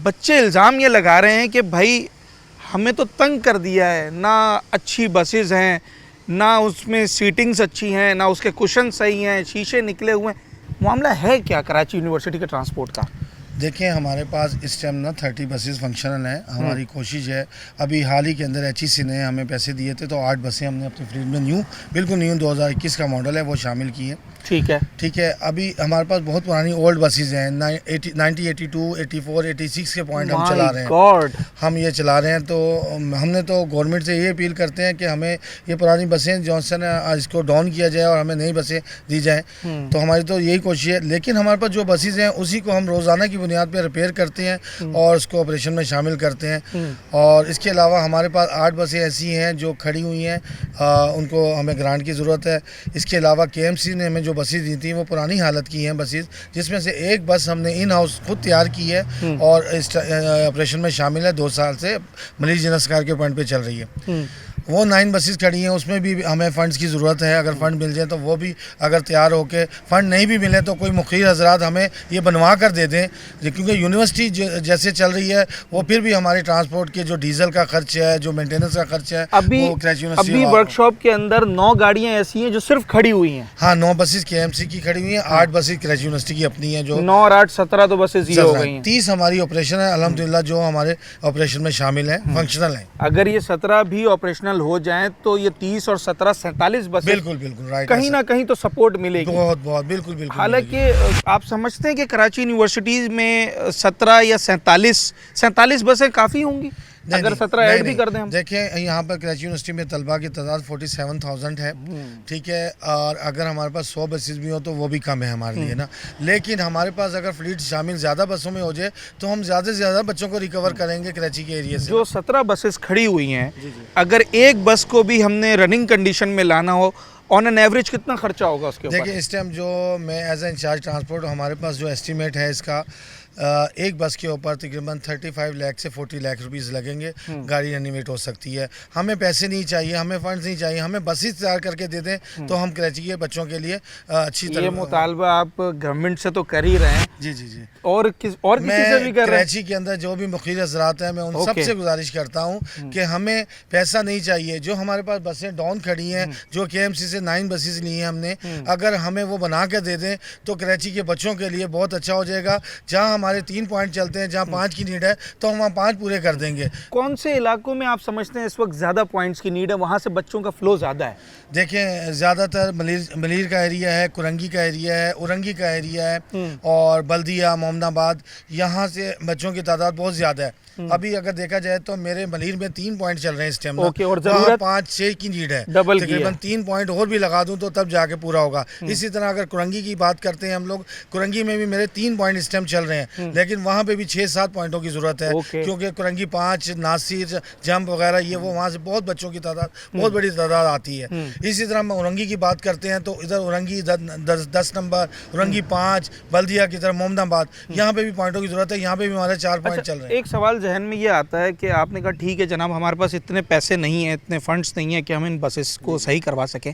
बच्चे इल्ज़ाम ये लगा रहे हैं कि भाई हमें तो तंग कर दिया है, ना अच्छी बसेस हैं, ना उसमें सीटिंग्स अच्छी हैं, ना उसके कुशन सही हैं, शीशे निकले हुए हैं। मामला है क्या कराची यूनिवर्सिटी के ट्रांसपोर्ट का? देखिए, हमारे पास इस टाइम ना 30 बसेस फंक्शनल हैं। हमारी कोशिश है, अभी हाल ही के अंदर HEC ने हमें पैसे दिए थे तो 8 बसें हमने अपनी फ्लीट में बिल्कुल न्यू 2021 का मॉडल है वो शामिल की है। ठीक है। अभी हमारे पास बहुत पुरानी ओल्ड बसेस हैं, 90, 82, 84, 86 के पॉइंट हम चला रहे हैं। हम ये चला रहे हैं, तो हमने तो गवर्नमेंट से ये अपील करते हैं कि हमें ये पुरानी बसें जॉनसन इसको डाउन किया जाए और हमें नई बसें दी जाएँ। तो हमारी तो यही कोशिश है, लेकिन हमारे पास जो बसेस हैं उसी को हम रोज़ाना की बुनियाद पर रिपेयर करते हैं और उसको ऑपरेशन में शामिल करते हैं। और इसके अलावा हमारे पास 8 बसें ऐसी हैं जो खड़ी हुई हैं, उनको हमें ग्रांट की ज़रूरत है। इसके अलावा KMC ने हमें जो बसेस दी थी वो पुरानी हालत की हैं बसेस, जिसमें से एक बस हमने इन हाउस खुद तैयार की है और ऑपरेशन में शामिल है। 2 साल से मरीज जिनस्कार के पॉइंट पे चल रही है। वो 9 बसेस खड़ी हैं, उसमें भी हमें फ़ंड्स की ज़रूरत है। अगर फ़ंड मिल जाए तो वो भी अगर तैयार होके, फ़ंड नहीं भी मिले तो कोई मुखिर हजरात हमें ये बनवा कर दे दें, क्योंकि यूनिवर्सिटी जैसे चल रही है वो फिर भी हमारे ट्रांसपोर्ट के जो डीजल का खर्च है, जो मेंटेनेंस का खर्च है, अभी वर्कशॉप के अंदर 9 गाड़ियाँ ऐसी हैं जो सिर्फ खड़ी हुई हैं। हाँ, 9 बसेस KMC की खड़ी हुई हैं, 8 बसेस कराची यूनिवर्सिटी की अपनी हैं, जो 9 और 8 17 तो बसेस ये हो गई हैं। 30 हमारी ऑपरेशन है अल्हम्दुलिल्लाह, जो हमारे ऑपरेशन में शामिल है, फंक्शनल है। अगर ये 17 भी ऑपरेशनल हो जाएं तो ये 30 और 17 47 बसेस बिल्कुल राइट, कहीं ना कहीं तो सपोर्ट मिलेगी। बहुत बिल्कुल। हालांकि आप समझते हैं कि कराची यूनिवर्सिटीज़ में 17 या 47 बसें काफ़ी होंगी अगर 17 ऐड भी कर दें हम? देखिए, यहाँ पर कराची यूनिवर्सिटी में तलबा की तादाद 47,000 है, ठीक है, और अगर हमारे पास 100 बसेस भी हो तो वो भी कम है हमारे लिए ना। लेकिन हमारे पास अगर फ्लीट शामिल ज़्यादा बसों में हो जाए तो हम ज़्यादा से ज़्यादा बच्चों को रिकवर करेंगे कराची के एरिया से। जो 17 बसेस खड़ी हुई हैं, अगर एक बस को भी हमने रनिंग कंडीशन में लाना हो, ऑन एन एवरेज कितना खर्चा होगा उसके ऊपर? देखिए, इस टाइम जो मैं एज ए इंचार्ज ट्रांसपोर्ट, हमारे पास जो एस्टीमेट है इसका, एक बस के ऊपर तकरीबन 35 लाख से 40 लाख रुपीस लगेंगे। गाड़ी रेनोवेट हो सकती है। हमें पैसे नहीं चाहिए, हमें फंड्स नहीं चाहिए, हमें बसेस तैयार करके दे दें तो हम कराची के बच्चों के लिए अच्छी तरह। ये मुतालबा आप गवर्नमेंट से तो कर ही रहे हैं। जी। और किसी से भी कर रहे हैं? कराची के अंदर जो भी मुखिर हज़रात हैं, मैं उन सबसे गुजारिश करता हूँ कि हमें पैसा नहीं चाहिए। जो हमारे पास बसें डाउन खड़ी हैं, जो KMC से 9 बसेस ली हैं हमने, अगर हमें वो बना कर दे दें तो कराची के बच्चों के लिए बहुत अच्छा हो जाएगा। जहाँ हमारे 3 पॉइंट चलते हैं, जहाँ 5 की नीड है तो हम वहाँ 5 पूरे कर देंगे। कौन से इलाकों में आप समझते हैं इस वक्त ज़्यादा पॉइंट्स की नीड है, वहाँ से बच्चों का फ्लो ज़्यादा है? देखें, ज़्यादातर मलीर का एरिया है, कुरंगी का एरिया है, उरंगी का एरिया है और बल्दिया, मोहम्मदाबाद, यहाँ से बच्चों की तादाद बहुत ज़्यादा है। अभी अगर देखा जाए तो मेरे मलीर में 3 पॉइंट चल रहे हैं इस टाइम, और जरूरत 5-6 की नीड है, डबल तकरीबन 3 पॉइंट और भी लगा दूं तो तब जाके पूरा होगा। इसी तरह अगर कुरंगी की बात करते हैं हम लोग, कुरंगी में भी मेरे 3 पॉइंट इस टाइम चल रहे हैं, लेकिन वहाँ पे भी 6-7 पॉइंटों की ज़रूरत है, क्योंकि कुरंगी 5, नासिर, जंप वगैरह, ये वो वहाँ से बहुत बच्चों की तादाद, बहुत बड़ी तादाद आती है। इसी तरह हम उरंगी की बात करते हैं तो इधर उरंगी 10 नंबर, उरंगी 5, बल्दिया की तरफ मोहम्मदाबाद, यहाँ पे भी पॉइंटों की ज़रूरत है। यहाँ पे भी हमारे 4 पॉइंट चल रहे हैं। एक सवाल जहन में ये आता है कि आपने कहा ठीक है जनाब हमारे पास इतने पैसे नहीं हैं, इतने फंड्स नहीं हैं कि हम इन बसेस को सही करवा सकें,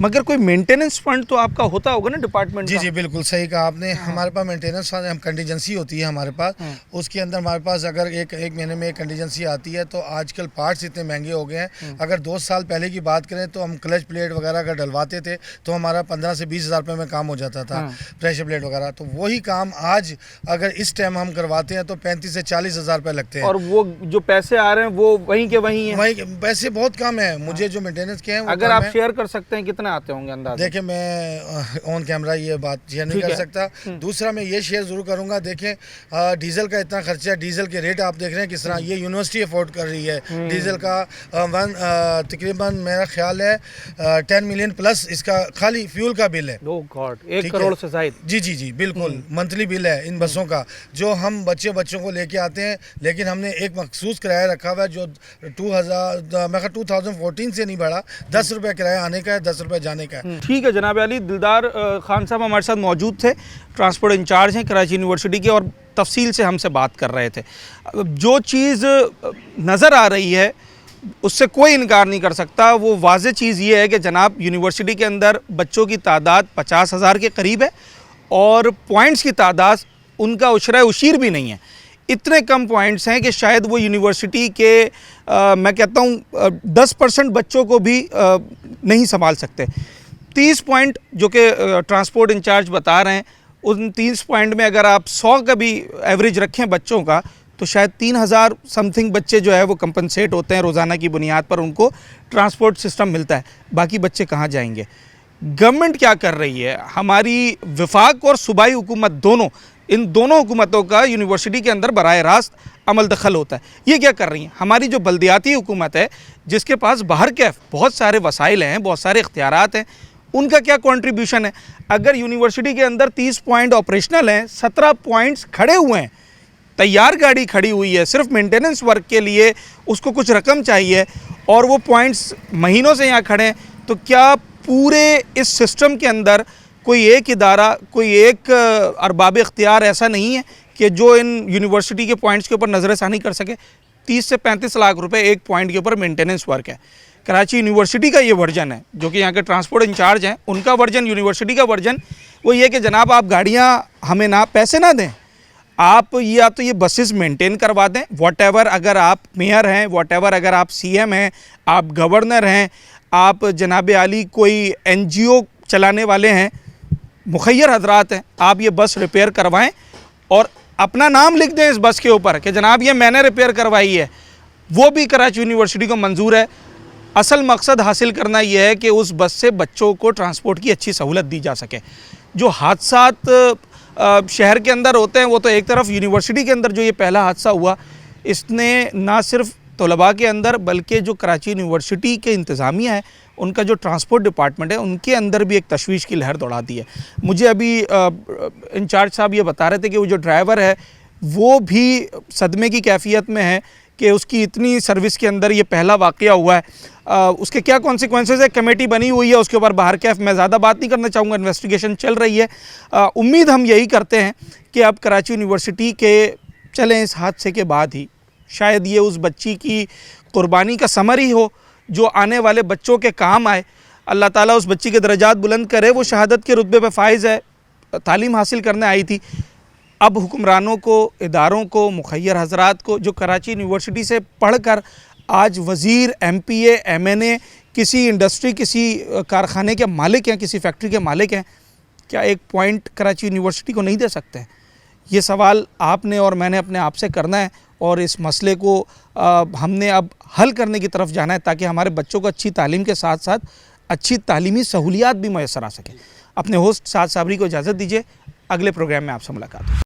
मगर कोई मेंटेनेंस फंड तो आपका होता होगा ना डिपार्टमेंट जी का? जी बिल्कुल सही कहा आपने। हमारे पास मेंटेनेंस फंड, हम कंटीजेंसी होती है हमारे पास, उसके अंदर हमारे पास अगर एक महीने में एक कंटीजेंसी आती है, तो आजकल पार्ट्स इतने महंगे हो गए हैं। अगर 2 साल पहले की बात करें तो हम क्लच प्लेट वगैरह अगर डलवाते थे तो हमारा 15 से 20 हज़ार रुपये में काम हो जाता था, प्रेशर प्लेट वगैरह। तो वही काम आज अगर इस टाइम हम करवाते हैं तो 35 से 40 हज़ार रुपये लगते हैं। और वो जो पैसे आ रहे हैं वो वहीं के वहीं हैं? वही पैसे बहुत कम है। मुझे जो मेंटेनेंस के हैं अगर आप शेयर कर सकते हैं कितने आते होंगे अंदाज़? देखिए मैं ऑन कैमरा ये बात शेयर नहीं कर सकता। दूसरा मैं ये शेयर ज़रूर करूँगा, देखें डीजल का इतना खर्चा, डीजल के रेट आप देख रहे हैं किस तरह, ये यूनिवर्सिटी अफोर्ड कर रही है डीजल का। तकरीबन मेरा ख्याल है 10 मिलियन प्लस इसका खाली फ्यूल का बिल है। 1 करोड़ से ज़ायद। जी जी जी बिल्कुल मंथली बिल है इन बसों का, जो हम बच्चों को लेके आते हैं। लेकिन हमने एक मखसूस किराया रखा हुआ है जो 2014 से नहीं बढ़ा, 10 रुपये किराया आने का है, 10 रुपये जाने का है। ठीक है जनाब अली, दिलदार खान साहब हमारे साथ मौजूद थे, ट्रांसपोर्ट इंचार्ज हैं कराची यूनिवर्सिटी के, और तफसील से हमसे बात कर रहे थे। जो चीज़ नज़र आ रही है उससे कोई इनकार नहीं कर सकता, वो वाज़ेह चीज़ ये है कि जनाब यूनिवर्सिटी के अंदर बच्चों की तादाद 50,000 के करीब है और पॉइंट्स की तादाद उनका उशरा उशीर भी नहीं है। इतने कम पॉइंट्स हैं कि शायद वो यूनिवर्सिटी के मैं कहता हूँ 10% बच्चों को भी नहीं संभाल सकते। 30 पॉइंट जो कि ट्रांसपोर्ट इंचार्ज बता रहे हैं, उन 30 पॉइंट में अगर आप 100 का भी एवरेज रखें बच्चों का, तो शायद 3000 समथिंग बच्चे जो है वो कंपनसेट होते हैं, रोज़ाना की बुनियाद पर उनको ट्रांसपोर्ट सिस्टम मिलता है। बाकी बच्चे कहाँ जाएंगे? गवर्नमेंट क्या कर रही है? हमारी वफाक और सूबाई हुकूमत दोनों, इन दोनों हुकूमतों का यूनिवर्सिटी के अंदर बराह रास्त अमल दखल होता है। ये क्या कर रही हैं? हमारी जो बल्दियाती हुकूमत है जिसके पास बाहर के बहुत सारे वसाइल हैं, बहुत सारे इख्तियारात हैं, उनका क्या कंट्रीब्यूशन है? अगर यूनिवर्सिटी के अंदर 30 पॉइंट ऑपरेशनल हैं, 17 पॉइंट्स खड़े हुए हैं, तैयार गाड़ी खड़ी हुई है सिर्फ मेंटेनेंस वर्क के लिए, उसको कुछ रकम चाहिए और वो पॉइंट्स महीनों से यहाँ खड़े हैं, तो क्या पूरे इस सिस्टम के अंदर कोई एक इदारा, कोई एक अरबाब इख्तियार ऐसा नहीं है कि जो इन यूनिवर्सिटी के पॉइंट्स के ऊपर नज़रसानी कर सके? 30 से 35 लाख रुपए एक पॉइंट के ऊपर मेंटेनेंस वर्क है। कराची यूनिवर्सिटी का ये वर्जन है, जो कि यहाँ के ट्रांसपोर्ट इंचार्ज हैं, उनका वर्जन, यूनिवर्सिटी का वर्जन वो ये कि जनाब आप गाड़ियाँ हमें ना पैसे ना दें, आप या तो ये बसेस मेंटेन करवा दें, व्हाटएवर, अगर आप मेयर हैं, व्हाटएवर, अगर आप सीएम हैं, आप गवर्नर हैं, आप जनाब आली कोई NGO चलाने वाले हैं, मुखैर हजरात हैं, आप ये बस रिपेयर करवाएं और अपना नाम लिख दें इस बस के ऊपर कि जनाब ये मैंने रिपेयर करवाई है। वो भी कराची यूनिवर्सिटी को मंजूर है। असल मकसद हासिल करना यह है कि उस बस से बच्चों को ट्रांसपोर्ट की अच्छी सहूलत दी जा सके। जो हादसात शहर के अंदर होते हैं, वो तो एक तरफ यूनिवर्सिटी के अंदर जो ये पहला हादसा हुआ, इसने ना सिर्फ तलबा के अंदर बल्कि जो कराची यूनिवर्सिटी के इंतज़ामिया है, उनका जो ट्रांसपोर्ट डिपार्टमेंट है, उनके अंदर भी एक तशवीश की लहर दौड़ा दी है। मुझे अभी इंचार्ज साहब ये बता रहे थे कि वो जो ड्राइवर है वो भी सदमे की कैफियत में है कि उसकी इतनी सर्विस के अंदर ये पहला वाक़या हुआ है। उसके क्या कॉन्सिक्वेंसेस है? कमेटी बनी हुई है, उसके ऊपर बाहर कैफ, मैं ज़्यादा बात नहीं करना चाहूँगा, इन्वेस्टिगेशन चल रही है। उम्मीद हम यही करते हैं कि अब कराची यूनिवर्सिटी के चलें इस हादसे के बाद ही शायद ये उस बच्ची की कुर्बानी का समर ही हो जो आने वाले बच्चों के काम आए। अल्लाह ताला उस बच्ची के दर्जात बुलंद करे। वो शहादत के रुतबे पे फाइज़ है, तालीम हासिल करने आई थी। अब हुक्मरानों को, इदारों को, मुखैर हजरात को जो कराची यूनिवर्सिटी से पढ़कर आज वज़ीर, MPA, MNA, किसी इंडस्ट्री, किसी कारखाने के मालिक हैं, किसी फैक्ट्री के मालिक हैं, क्या एक पॉइंट कराची यूनिवर्सिटी को नहीं दे सकते हैं? ये सवाल आपने और मैंने अपने आप से करना है और इस मसले को हमने अब हल करने की तरफ जाना है ताकि हमारे बच्चों को अच्छी तालीम के साथ साथ अच्छी तालीमी सहूलियात भी मैसर आ सकें। अपने होस्ट साद साबरी को इजाज़त दीजिए, अगले प्रोग्राम में आपसे मुलाकात।